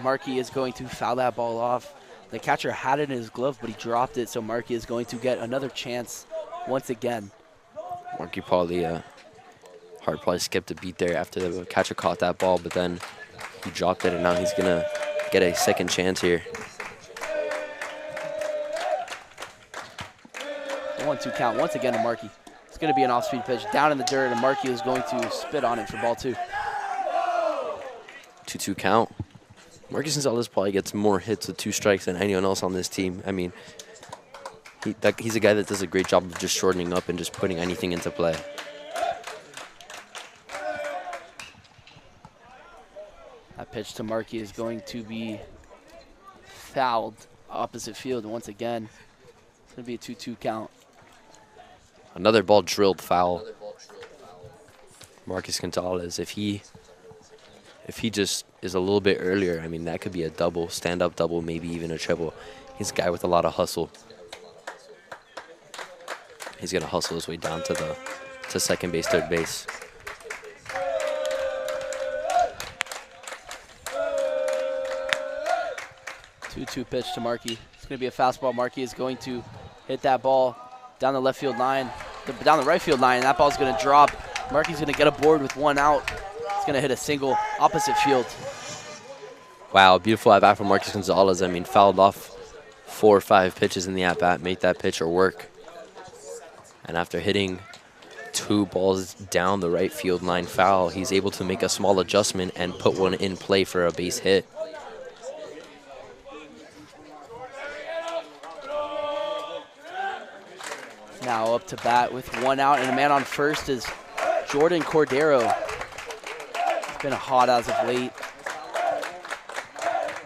Marky is going to foul that ball off. The catcher had it in his glove, but he dropped it, so Marky is going to get another chance once again. Marky probably, Hart probably skipped a beat there after the catcher caught that ball, but then he dropped it, and now he's going to get a second chance here. 1-2 count once again to Marky. It's going to be an off-speed pitch down in the dirt, and Marky is going to spit on it for ball 2. 2-2 count. Marcus Gonzalez probably gets more hits with 2 strikes than anyone else on this team. I mean, he's a guy that does a great job of just shortening up and just putting anything into play. That pitch to Marky is going to be fouled opposite field once again. It's going to be a 2-2 count. Another ball drilled foul. Marcus Gonzalez, if he just is a little bit earlier, I mean, that could be a double, stand-up double, maybe even a triple. He's a guy with a lot of hustle. He's going to hustle his way down to second base, third base. Two pitch to Marky. It's going to be a fastball. Marky is going to hit that ball down the left field line, down the right field line, and that ball's going to drop. Marky's going to get aboard with 1 out. He's going to hit a single opposite field. Wow, beautiful at-bat from Marcus Gonzalez. I mean, fouled off 4 or 5 pitches in the at-bat, make that pitcher work. And after hitting 2 balls down the right field line foul, he's able to make a small adjustment and put one in play for a base hit. Now up to bat with 1 out, and a man on first is Jordan Cordero. It's been hot as of late.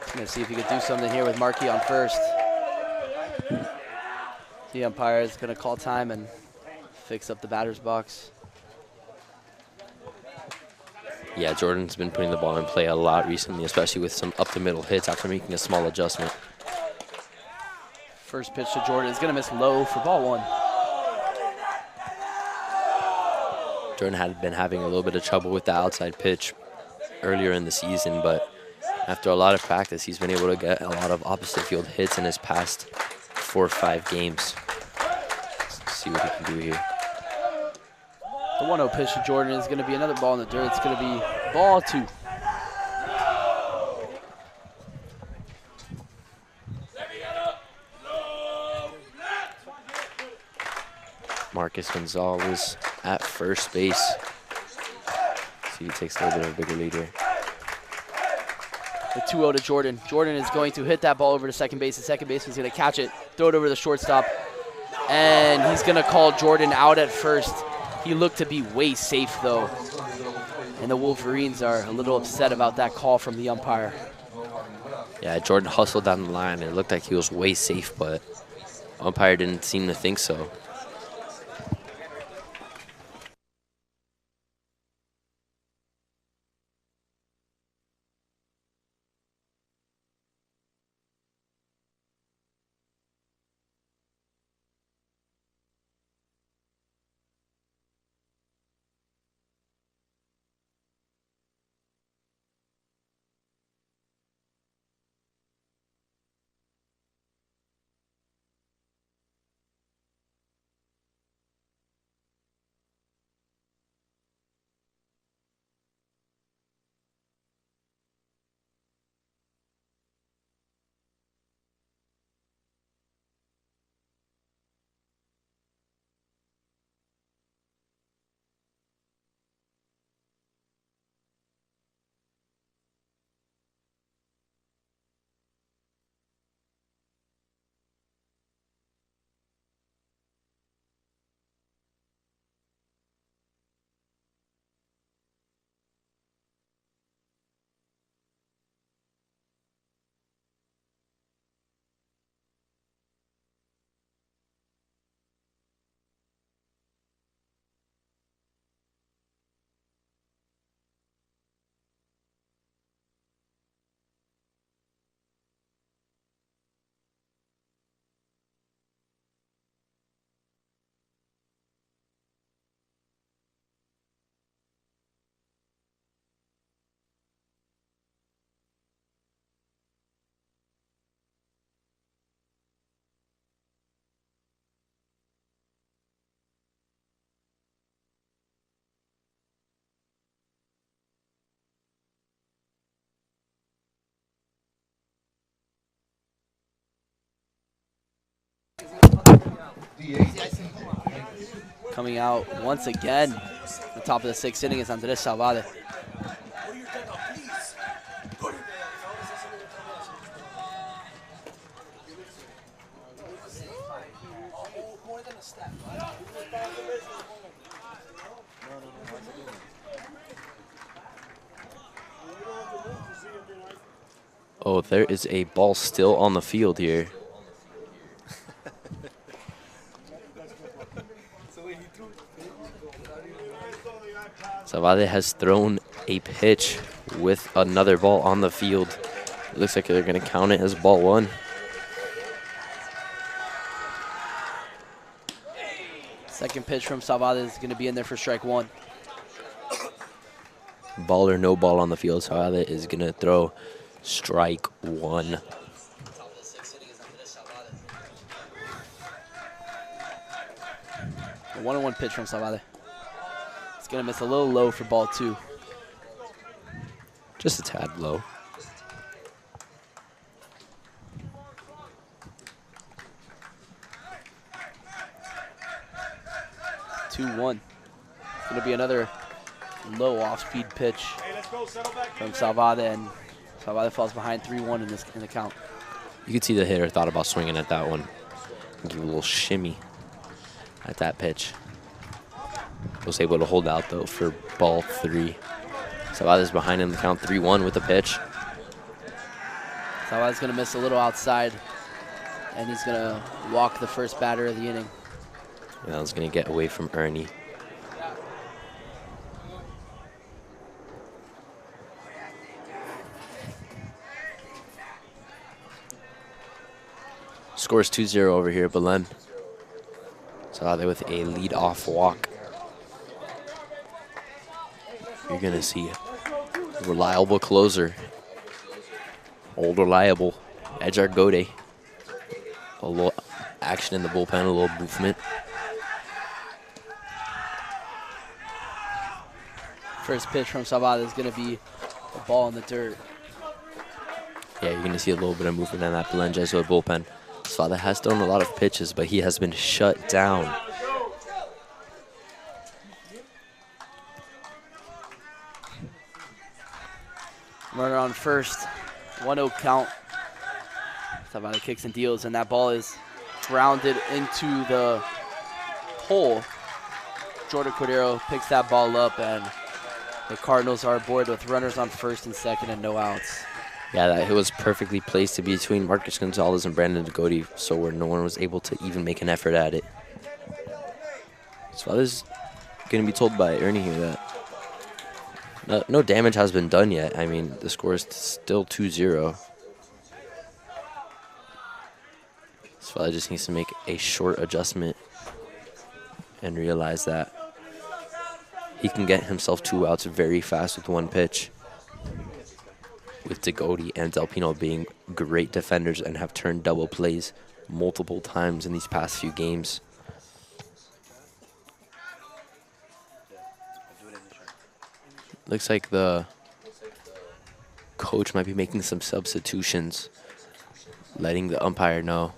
He's going to see if he can do something here with Marky on first. The umpire is going to call time and fix up the batter's box. Yeah, Jordan's been putting the ball in play a lot recently, especially with some up-the-middle hits after making a small adjustment. First pitch to Jordan is going to miss low for ball 1. Jordan had been having a little bit of trouble with the outside pitch earlier in the season, but after a lot of practice, he's been able to get a lot of opposite field hits in his past 4 or 5 games. Let's see what he can do here. The 1-0 pitch to Jordan is going to be another ball in the dirt. It's going to be ball 2. Marcus Gonzalez at first base. So he takes a little bit of a bigger lead here. The 2-0 to Jordan. Jordan is going to hit that ball over to second base. The second baseman's going to catch it, throw it over the shortstop, and he's going to call Jordan out at first. He looked to be way safe, though, and the Wolverines are a little upset about that call from the umpire. Yeah, Jordan hustled down the line. It looked like he was way safe, but umpire didn't seem to think so. DH. Coming out once again, the top of the sixth inning is Andres Salvade. Oh, there is a ball still on the field here. Salvade has thrown a pitch with another ball on the field. It looks like they're going to count it as ball one. Second pitch from Salvade is going to be in there for strike one. Ball or no ball on the field, Salvade is going to throw strike one. A 1-1 pitch from Salvade. It's going to miss a little low for ball two. Just a tad low. It's going to be another low off-speed pitch from Salvade, and Salvade falls behind 3-1 in the count. You could see the hitter thought about swinging at that one. Give a little shimmy at that pitch. Was able to hold out, though, for ball three. Salvade's behind in the count 3-1 with the pitch. Salvade's going to miss a little outside, and he's going to walk the first batter of the inning. And that was going to get away from Ernie. Scores 2-0 over here at Belen. Salvade with a lead-off walk. You're going to see a reliable closer. Old reliable Edgar Gode. A little action in the bullpen, a little movement. First pitch from Salvade is going to be a ball in the dirt. Yeah, you're going to see a little bit of movement in that Belen Jesuit bullpen. Salvade has thrown a lot of pitches, but he has been shut down. Runner on first, 1-0 count. Salvade kicks and deals, and that ball is grounded into the hole. Jordan Cordero picks that ball up, and the Cardinals are aboard with runners on first and second and no outs. Yeah, that hit was perfectly placed between Marcus Gonzalez and Brandon Degody, so where no one was able to even make an effort at it. Salvade's going to be told by Ernie here that no damage has been done yet. I mean, the score is still 2-0. Salvade just needs to make a short adjustment and realize that he can get himself 2 outs very fast with one pitch. With Degody and Delpino being great defenders and have turned double plays multiple times in these past few games. Looks like the coach might be making some substitutions, letting the umpire know.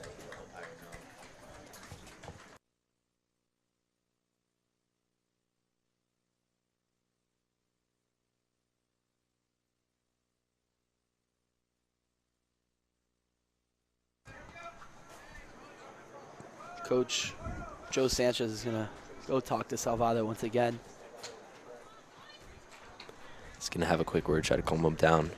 Coach Joe Sanchez is going to go talk to Salvade once again. He's going to have a quick word, try to calm him down.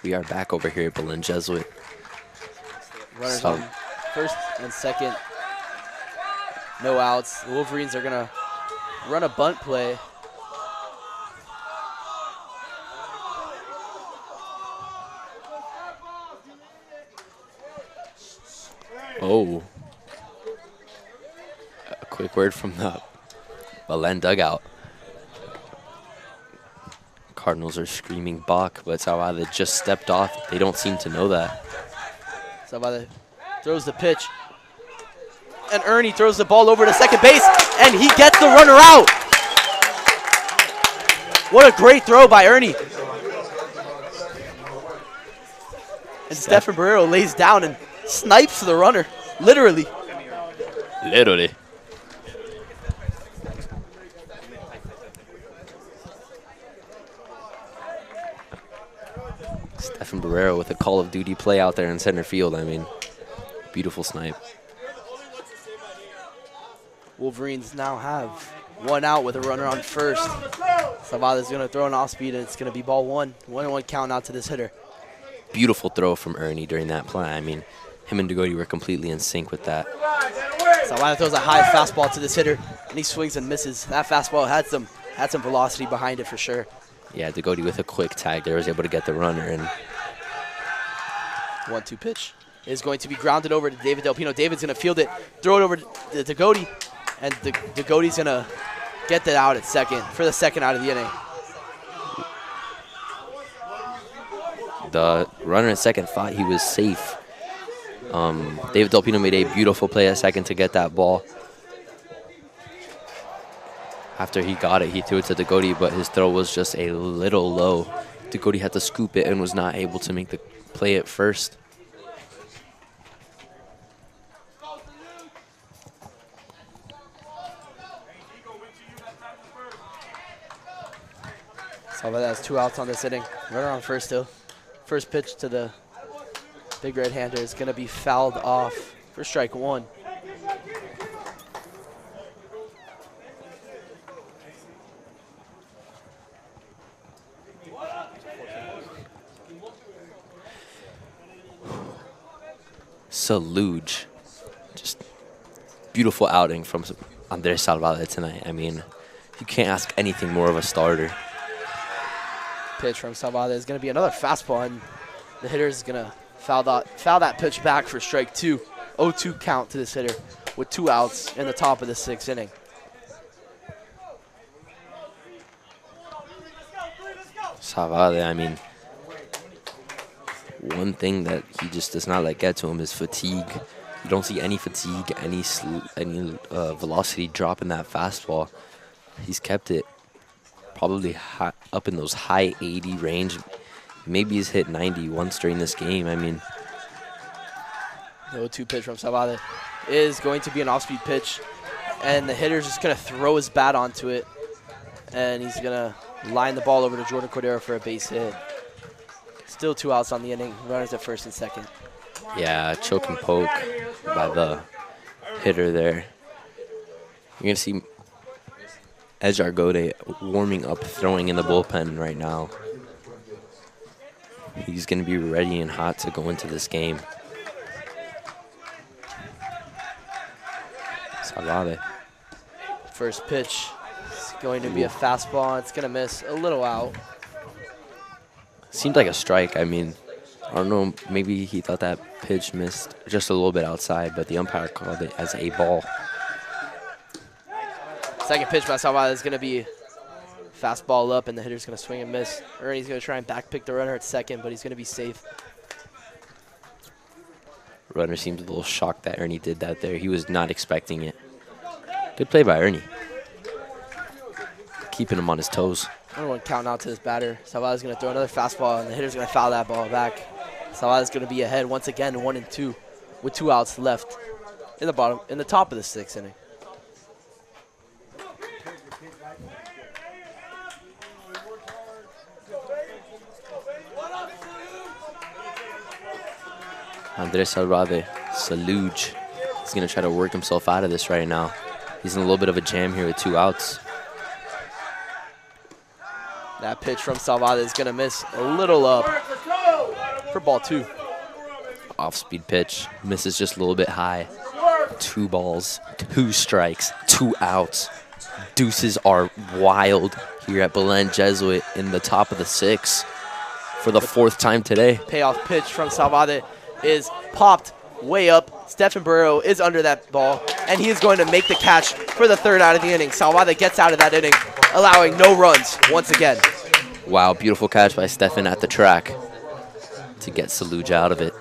We are back over here at Belen Jesuit. Runners on first and second. No outs. The Wolverines are going to run a bunt play. Oh. A quick word from the Belen dugout. Cardinals are screaming balk, but Salvador just stepped off. They don't seem to know that. Salvador throws the pitch. And Ernie throws the ball over to second base, and he gets the runner out. What a great throw by Ernie. And Stefan Barrero lays down and snipes the runner, literally. Literally. Stefan Barrero with a Call of Duty play out there in center field. I mean, beautiful snipe. Wolverines now have one out with a runner on first. Salvador's going to throw an off speed, and it's going to be ball one. 1-1 count out to this hitter. Beautiful throw from Ernie during that play. I mean, him and Dugodi were completely in sync with that. Salvador throws a high fastball to this hitter, and he swings and misses. That fastball had some velocity behind it for sure. Yeah, Dugodi with a quick tag there was able to get the runner in. 1-2 pitch is going to be grounded over to David Del Pino. David's going to field it, throw it over to Dugodi, and Dugodi's going to get that out at second for the second out of the inning. The runner at second thought he was safe. David Del Pino made a beautiful play at second to get that ball. After he got it, he threw it to Dugodi, but his throw was just a little low. Dugodi had to scoop it and was not able to make the play at first. Salvador has 2 outs on this inning. Runner on first still. First pitch to the big right-hander is going to be fouled off for strike one. Saluge. Just beautiful outing from Andres Salvador tonight. I mean, you can't ask anything more of a starter. Pitch from Salvador is going to be another fastball, and the hitter is going to foul that pitch back for strike two. 0-2 count to this hitter with 2 outs in the top of the 6th inning. Salvador, I mean, one thing that he just does not let get to him is fatigue. You don't see any fatigue, any velocity drop in that fastball. He's kept it probably high, up in those high 80 range. Maybe he's hit 90 once during this game. I mean, the 0-2 pitch from Salvador is going to be an off-speed pitch, and the hitter's just going to throw his bat onto it, and he's going to line the ball over to Jordan Cordero for a base hit. Still 2 outs on the inning. Runners at first and second. yeah, choke and poke by the hitter there. You're going to see Edge Argode warming up, throwing in the bullpen right now. He's going to be ready and hot to go into this game. Salvador. First pitch is going to be a fastball. It's going to miss a little out. Seemed like a strike. I mean, I don't know, maybe he thought that pitch missed just a little bit outside, but the umpire called it as a ball. Second pitch by Salvador is going to be fastball up, and the hitter's going to swing and miss. Ernie's going to try and backpick the runner at second, but he's going to be safe. Runner seemed a little shocked that Ernie did that there. He was not expecting it. Good play by Ernie. Keeping him on his toes. 1-1 count out to this batter. Salvador's going to throw another fastball, and the hitter's going to foul that ball back. Salvador's going to be ahead once again, 1-2, with 2 outs left in the top of the 6th inning. Andres Salvador, Saluge. He's going to try to work himself out of this right now. He's in a little bit of a jam here with 2 outs. That pitch from Salvador is going to miss a little up. for ball 2. Off-speed pitch. Misses just a little bit high. 2 balls, 2 strikes, 2 outs. Deuces are wild here at Belen Jesuit in the top of the 6th for the 4th time today. Payoff pitch from Salvade is popped way up. Stephen Burrow is under that ball, and he is going to make the catch for the 3rd out of the inning. Salvade gets out of that inning, allowing no runs once again. Wow, beautiful catch by Stefan at the track to get Saluja out of it.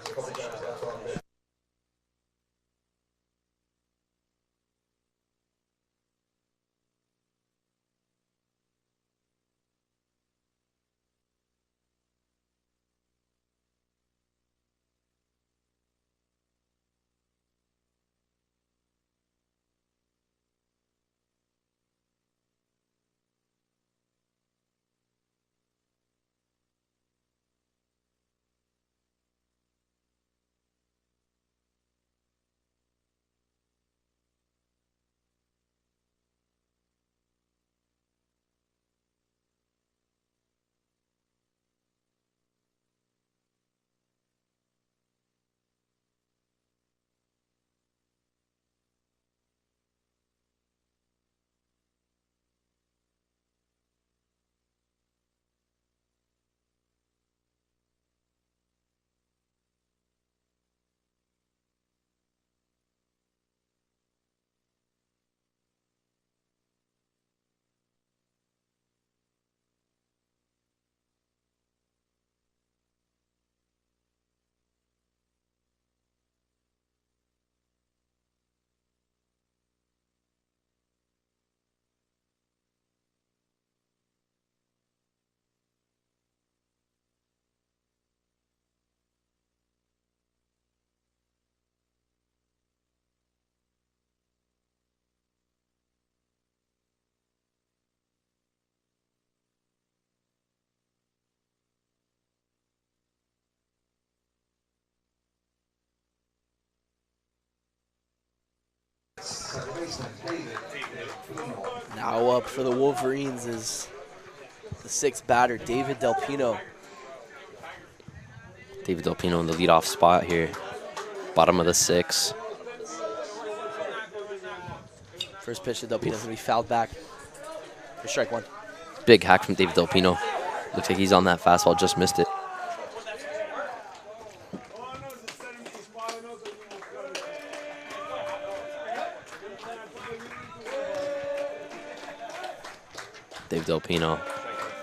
Now up for the Wolverines is the 6th batter, David Del Pino. David Del Pino in the leadoff spot here. Bottom of the 6th. First pitch to Del Pino is going to be fouled back for strike 1. Big hack from David Del Pino. Looks like he's on that fastball, just missed it. David Del Pino,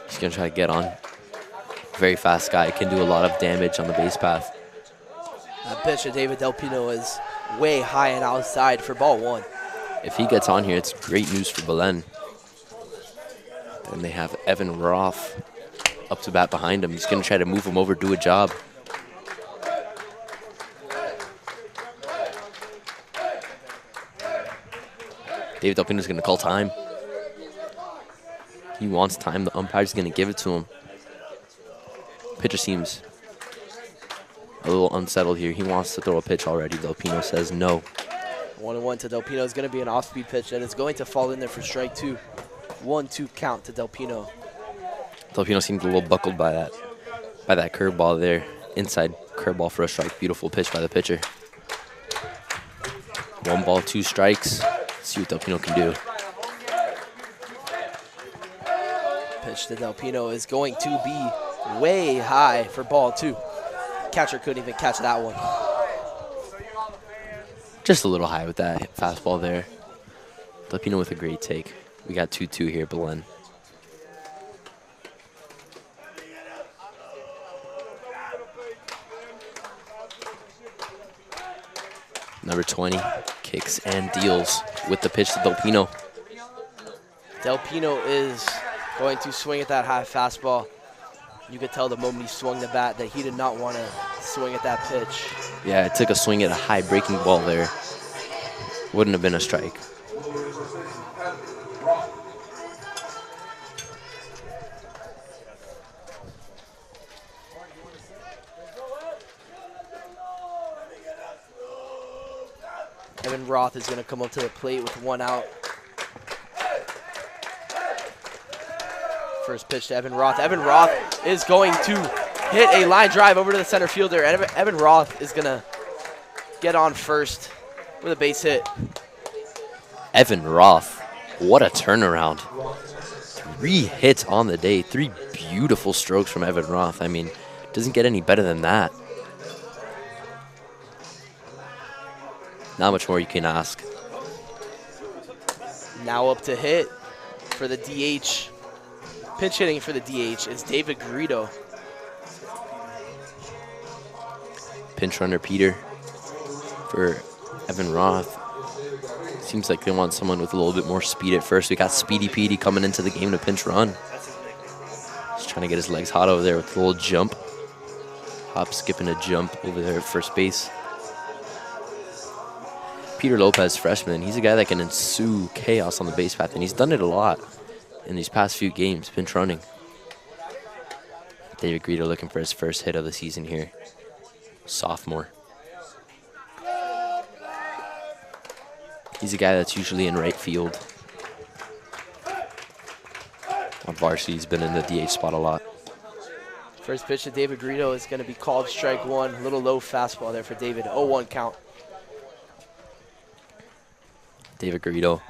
he's going to try to get on. Very fast guy, can do a lot of damage on the base path. That pitch to David Del Pino is way high and outside for ball 1. If he gets on here, it's great news for Belen. Then they have Evan Roth up to bat behind him. He's going to try to move him over, do a job. David Del Pino is going to call time. He wants time. The umpire's going to give it to him. Pitcher seems a little unsettled here. He wants to throw a pitch already. Del Pino says no. 1-1 to Del Pino is going to be an off-speed pitch, and it's going to fall in there for strike 2. 1-2 count to Del Pino. Del Pino seemed a little buckled by that curveball there. Inside curveball for a strike. Beautiful pitch by the pitcher. 1 ball, 2 strikes. Let's see what Del Pino can do. Pitch to Del Pino is going to be way high for ball 2. Catcher couldn't even catch that one. Just a little high with that fastball there. Del Pino with a great take. We got 2-2 here, Belen. Number 20 kicks and deals with the pitch to Del Pino. Del Pino is going to swing at that high fastball. You could tell the moment he swung the bat that he did not want to swing at that pitch. Yeah, it took a swing at a high breaking ball there. Wouldn't have been a strike. Evan Roth is going to come up to the plate with 1 out. First pitch to Evan Roth. Evan Roth is going to hit a line drive over to the center fielder. Evan Roth is going to get on first with a base hit. Evan Roth, what a turnaround. 3 hits on the day, 3 beautiful strokes from Evan Roth. I mean, doesn't get any better than that. Not much more you can ask. Now up to hit for the DH. Pinch hitting for the DH is David Garrido. Pinch runner Peter for Evan Roth. Seems like they want someone with a little bit more speed at first. We got Speedy Petey coming into the game to pinch run. Just trying to get his legs hot over there with a little jump. Hop, skip, and a jump over there at first base. Peter Lopez, freshman, he's a guy that can ensue chaos on the base path, and he's done it a lot in these past few games, pinch running. David Greedo looking for his first hit of the season here. Sophomore. He's a guy that's usually in right field. On varsity, he's been in the DH spot a lot. First pitch to David Garrido is going to be called strike one. A little low fastball there for David. 0-1 count. David Garrido,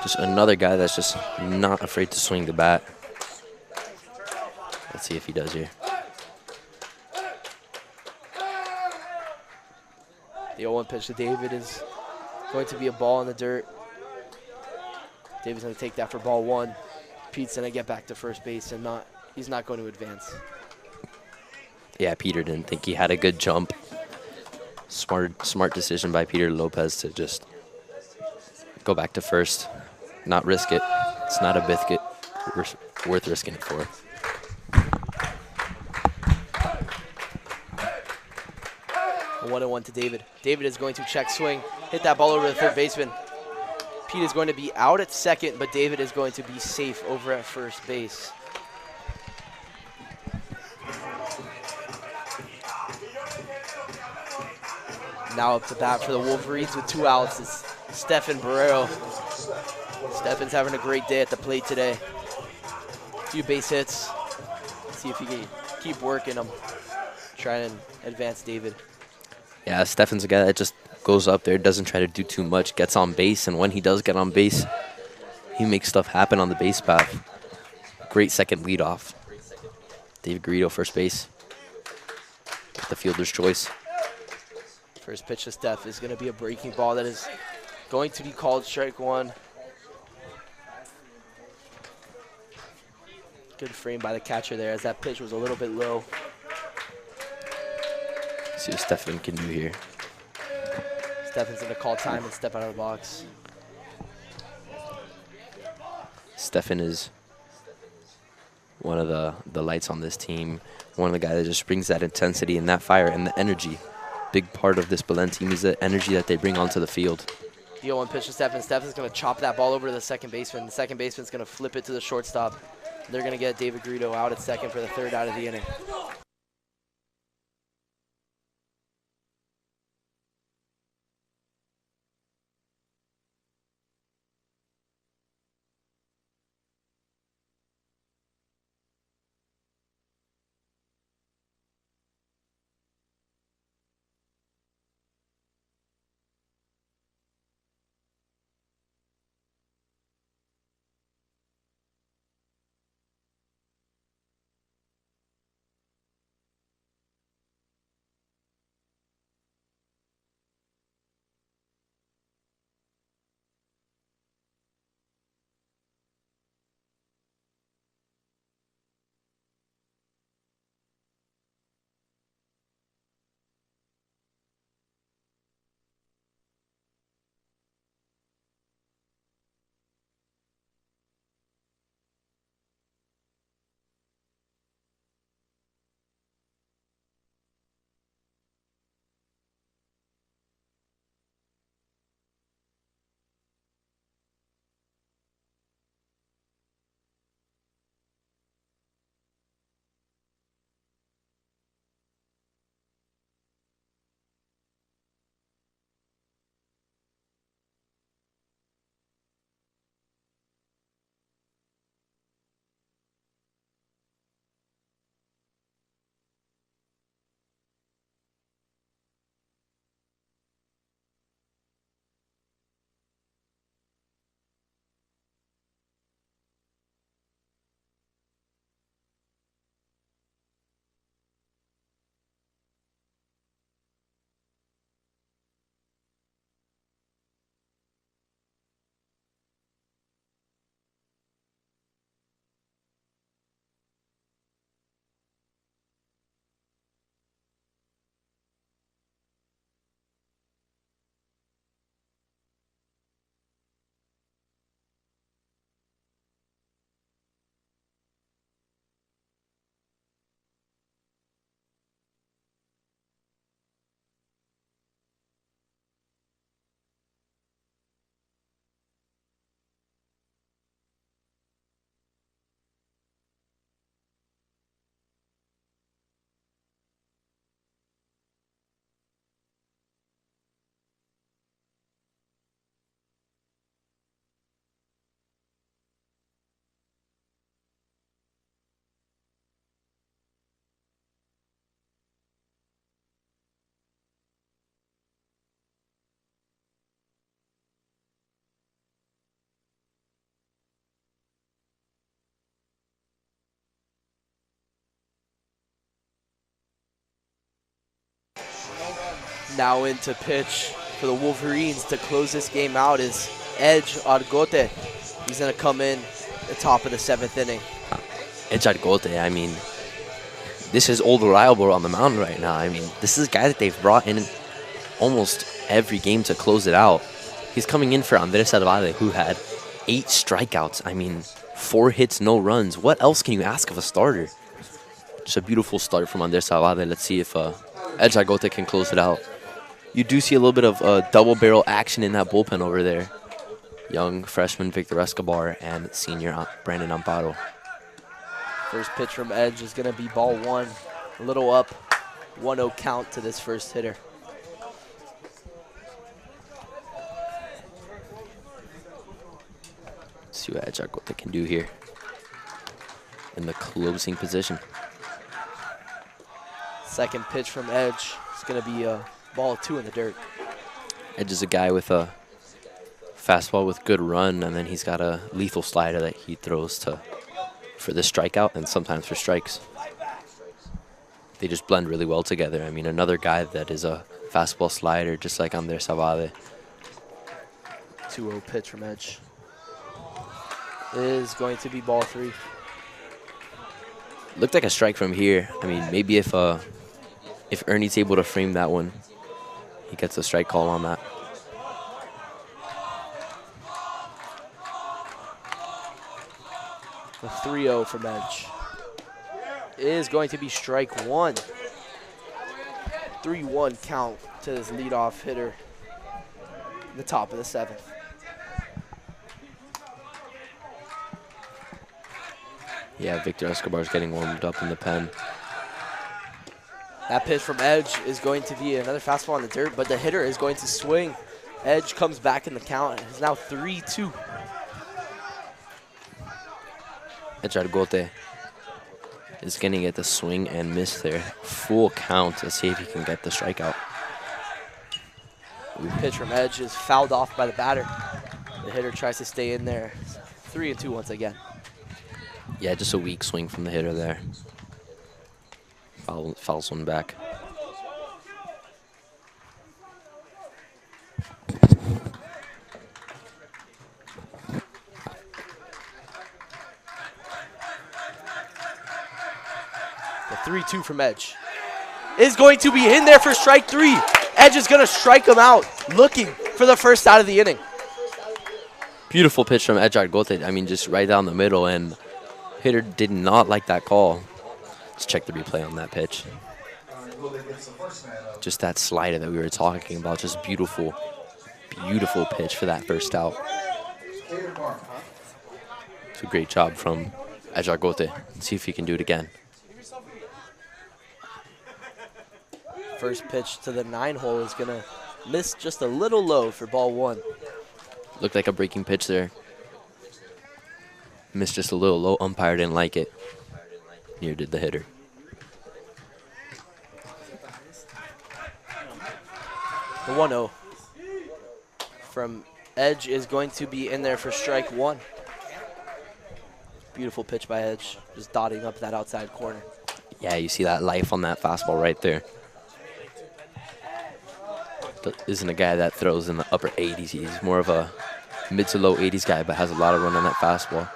just another guy that's just not afraid to swing the bat. Let's see if he does here. The 0-1 pitch to David is going to be a ball in the dirt. David's going to take that for ball 1. Pete's going to get back to first base and he's not going to advance. Yeah, Peter didn't think he had a good jump. Smart decision by Peter Lopez to just go back to first, not risk it. It's not a biscuit worth risking it for. A 1-1 to David. David is going to check swing, hit that ball over the third baseman. Pete is going to be out at second, but David is going to be safe over at first base. Now up to bat for the Wolverines with 2 outs is Stefan Barrero. Stefan's having a great day at the plate today. A few base hits. See if he can keep working them. Try and advance David. Yeah, Stefan's a guy that just goes up there, doesn't try to do too much, gets on base, and when he does get on base, he makes stuff happen on the base path. Great second leadoff. David Garrido, first base. The fielder's choice. First pitch to Steph is going to be a breaking ball that is going to be called strike one. Good frame by the catcher there as that pitch was a little bit low. See what Stefan can do here. Stefan's going to call time and step out of the box. Stefan is one of the lights on this team. One of the guys that just brings that intensity and that fire and the energy. Big part of this Belen team is the energy that they bring onto the field. The 0-1 pitch to Stefan. Stefan's going to chop that ball over to the second baseman. The second baseman's going to flip it to the shortstop. They're going to get David Garrido out at second for the 3rd out of the inning. Now in to pitch for the Wolverines to close this game out is Edge Argote. He's going to come in the top of the 7th inning. Edge Argote, I mean, this is old reliable on the mound right now. I mean, this is a guy that they've brought in almost every game to close it out. He's coming in for Andres Salvade, who had 8 strikeouts. I mean, 4 hits, no runs. What else can you ask of a starter? Just a beautiful start from Andres Salvade. Let's see if Edge Argote can close it out. You do see a little bit of double barrel action in that bullpen over there. Young freshman Victor Escobar and senior Brandon Amparo. First pitch from Edge is going to be ball 1. A little up, 1-0 count to this first hitter. Let's see what Edge Argote can do here in the closing position. Second pitch from Edge is going to be ball 2 in the dirt. Edge is a guy with a fastball with good run, and then he's got a lethal slider that he throws for the strikeout and sometimes for strikes. They just blend really well together. I mean, another guy that is a fastball slider, just like Andres Salvade. 2-0 pitch from Edge is going to be ball 3. Looked like a strike from here. I mean, maybe if Ernie's able to frame that one, he gets a strike call on that. The 3-0 from Edge is going to be strike 1. 3-1 count to this leadoff hitter in the top of the 7th. Yeah, Victor Escobar's getting warmed up in the pen. That pitch from Edge is going to be another fastball on the dirt, but the hitter is going to swing. Edge comes back in the count. It's now 3-2. Edge Argote is going to get the swing and miss there. Full count to see if he can get the strikeout. Pitch from Edge is fouled off by the batter. The hitter tries to stay in there. 3-2 once again. Yeah, just a weak swing from the hitter there. Fouls one back. The 3-2 from Edge is going to be in there for strike 3. Edge is going to strike him out, looking for the first out of the inning. Beautiful pitch from Edge Argote. I mean, just right down the middle, and hitter did not like that call. Let's check the replay on that pitch. Just that slider that we were talking about. Just beautiful, beautiful pitch for that first out. It's a great job from Edge Argote. Let's see if he can do it again. First pitch to the 9-hole is going to miss just a little low for ball 1. Looked like a breaking pitch there. Missed just a little low. Umpire didn't like it. Neither did the hitter. The 1-0 from Edge is going to be in there for strike 1. Beautiful pitch by Edge, just dotting up that outside corner. Yeah, you see that life on that fastball right there. Isn't a guy that throws in the upper 80s. He's more of a mid to low 80s guy, but has a lot of run on that fastball.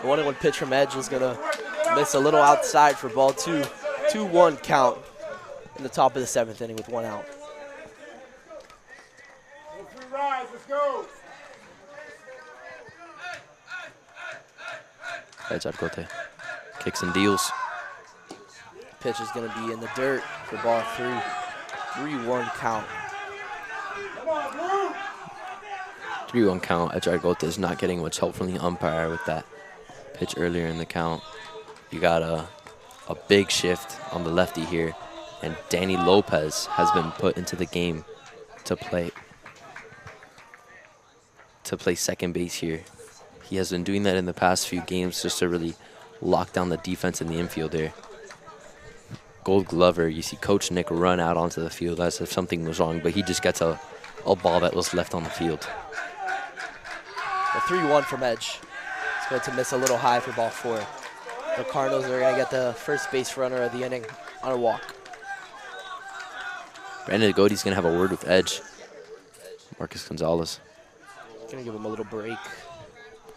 The 1-1 pitch from Edge is going to miss a little outside for ball 2. 2-1 count in the top of the 7th inning with 1 out. Let's go. Edge Argote kicks and deals. Pitch is going to be in the dirt for ball 3. 3-1 count. 3-1 count. Edge Argote is not getting much help from the umpire with that pitch earlier in the count. You got a big shift on the lefty here, and Danny Lopez has been put into the game to play second base here. He has been doing that in the past few games just to really lock down the defense in the infield there. Gold Glover, you see Coach Nick run out onto the field as if something was wrong, but he just gets a ball that was left on the field. The 3-1 from Edge. It's going to miss a little high for ball 4. The Cardinals are going to get the first base runner of the inning on a walk. Brandon Goaty's going to have a word with Edge. Marcus Gonzalez. Gonna give him a little break.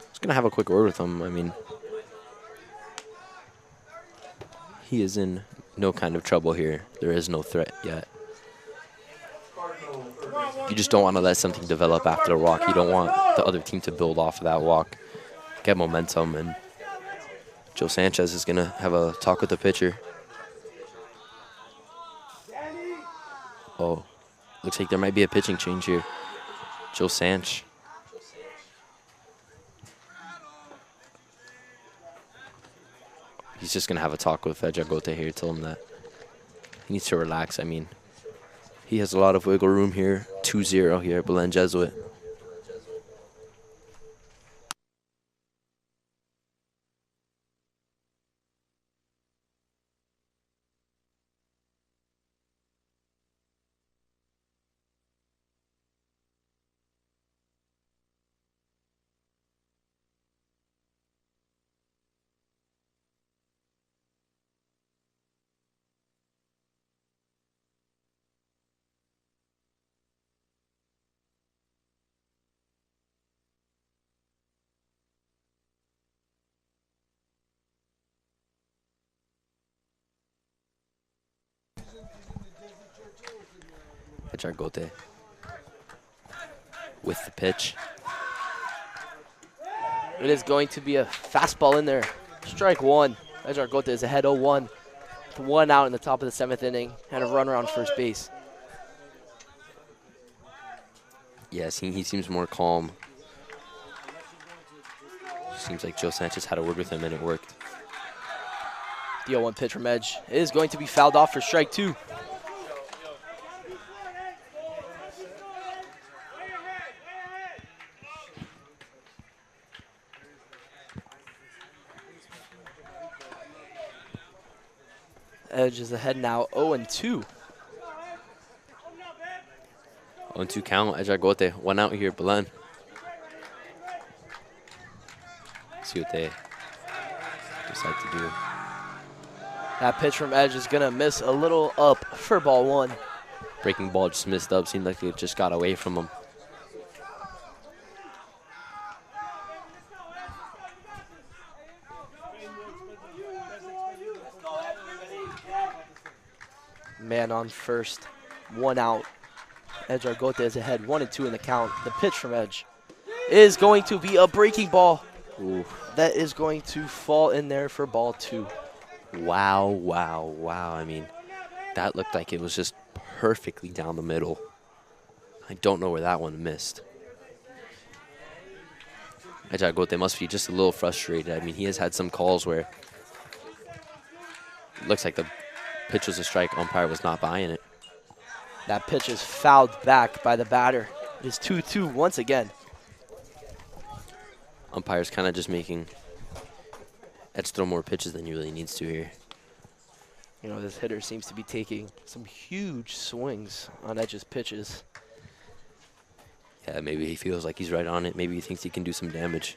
He's going to have a quick word with him. I mean, he is in no kind of trouble here. There is no threat yet. You just don't want to let something develop after a walk. You don't want the other team to build off of that walk, get momentum, and Joe Sanchez is going to have a talk with the pitcher. Oh, looks like there might be a pitching change here. Joe Sanch. He's just going to have a talk with Ejagote here, tell him that he needs to relax. I mean, he has a lot of wiggle room here. 2-0 here at Belen Jesuit. Ejagote with the pitch. It is going to be a fastball in there. Strike one. Ejagote is ahead 0-1. 1 out in the top of the 7th inning and a runner on first base. Yes, he seems more calm. Seems like Joe Sanchez had a word with him and it worked. The 0-1 pitch from Edge is going to be fouled off for strike 2. Edge is ahead now 0-2. 0-2 count. Ejagote 1 out here, Belen. See what they decide to do. That pitch from Edge is going to miss a little up for ball 1. Breaking ball just missed up. Seemed like it just got away from him. Man on first, 1 out. Ejagote is ahead 1-2 in the count. The pitch from Edge is going to be a breaking ball. Ooh. That is going to fall in there for ball 2. Wow, wow, wow. I mean, that looked like it was just perfectly down the middle. I don't know where that one missed. Ejagote must be just a little frustrated. I mean, he has had some calls where it looks like the pitch was a strike. Umpire was not buying it. That pitch is fouled back by the batter. It is 2-2 once again. Umpire's kind of just making Edge throw more pitches than he really needs to here. You know, this hitter seems to be taking some huge swings on Edge's pitches. Yeah, maybe he feels like he's right on it. Maybe he thinks he can do some damage.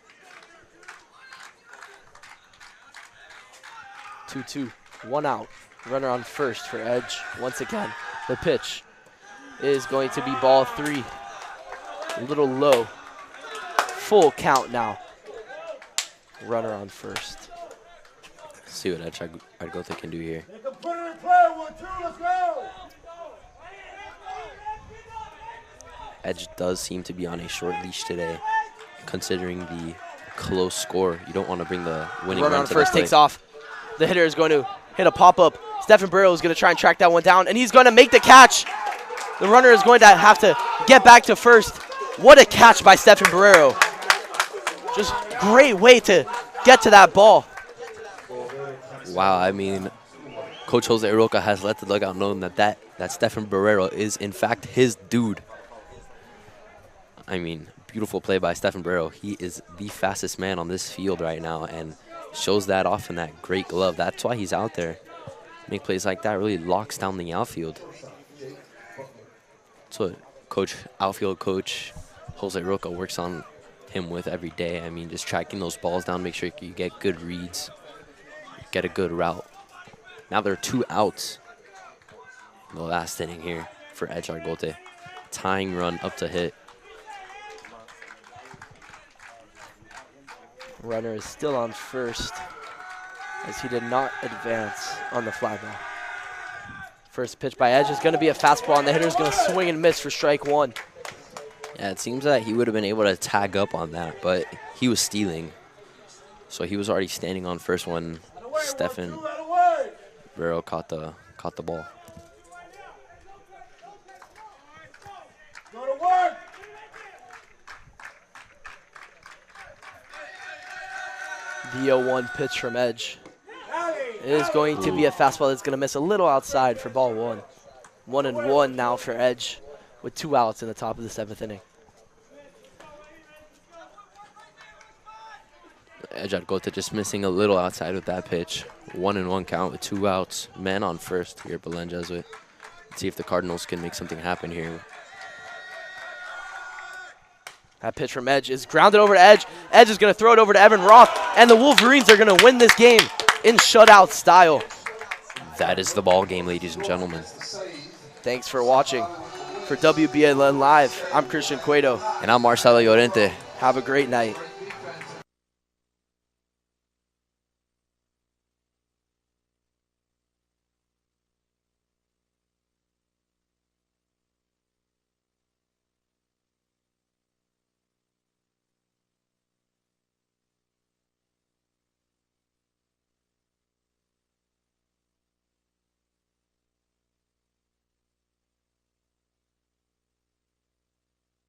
2-2, 1 out. Runner on first for Edge once again. The pitch is going to be ball 3. A little low. Full count now. Runner on first. See what Ejagote can do here. They can put it in play. 1-2, let's go. Edge does seem to be on a short leash today, considering the close score. You don't want to bring the winning Runner run on to first the plate. takes off. The hitter is going to hit a pop-up. Stephen Barrero is going to try and track that one down, and he's going to make the catch. The runner is going to have to get back to first. What a catch by Stephen Barrero. Just great way to get to that ball. Wow, I mean, Coach Jose Roca has let the dugout know that Stephen Barrero is, in fact, his dude. I mean, beautiful play by Stephen Barrero. He is the fastest man on this field right now and shows that off in that great glove. That's why he's out there. Make plays like that really locks down the outfield. That's what outfield coach Jose Roca works on him with every day. I mean, just tracking those balls down, make sure you get good reads, get a good route. Now there are 2 outs in the last inning here for Edge Argote. Tying run up to hit. Runner is still on first as he did not advance on the fly ball. First pitch by Edge is going to be a fastball, and the hitter is going to swing and miss for strike one. Yeah, it seems that he would have been able to tag up on that, but he was stealing. So he was already standing on first when Stefan Vero caught the ball. Go to work. The 0-1 pitch from Edge. It is going to be a fastball that's going to miss a little outside for ball one. 1-1 now for Edge with 2 outs in the top of the 7th inning. Edge Argote just missing a little outside with that pitch. 1-1 count with 2 outs. Man on first here at Belen Jesuit. Let's see if the Cardinals can make something happen here. That pitch from Edge is grounded over to Edge. Edge is going to throw it over to Evan Roth, and the Wolverines are going to win this game in shutout style. That is the ball game, ladies and gentlemen. Thanks for watching. For WBLN Live, I'm Christian Cueto. And I'm Marcelo Llorente. Have a great night.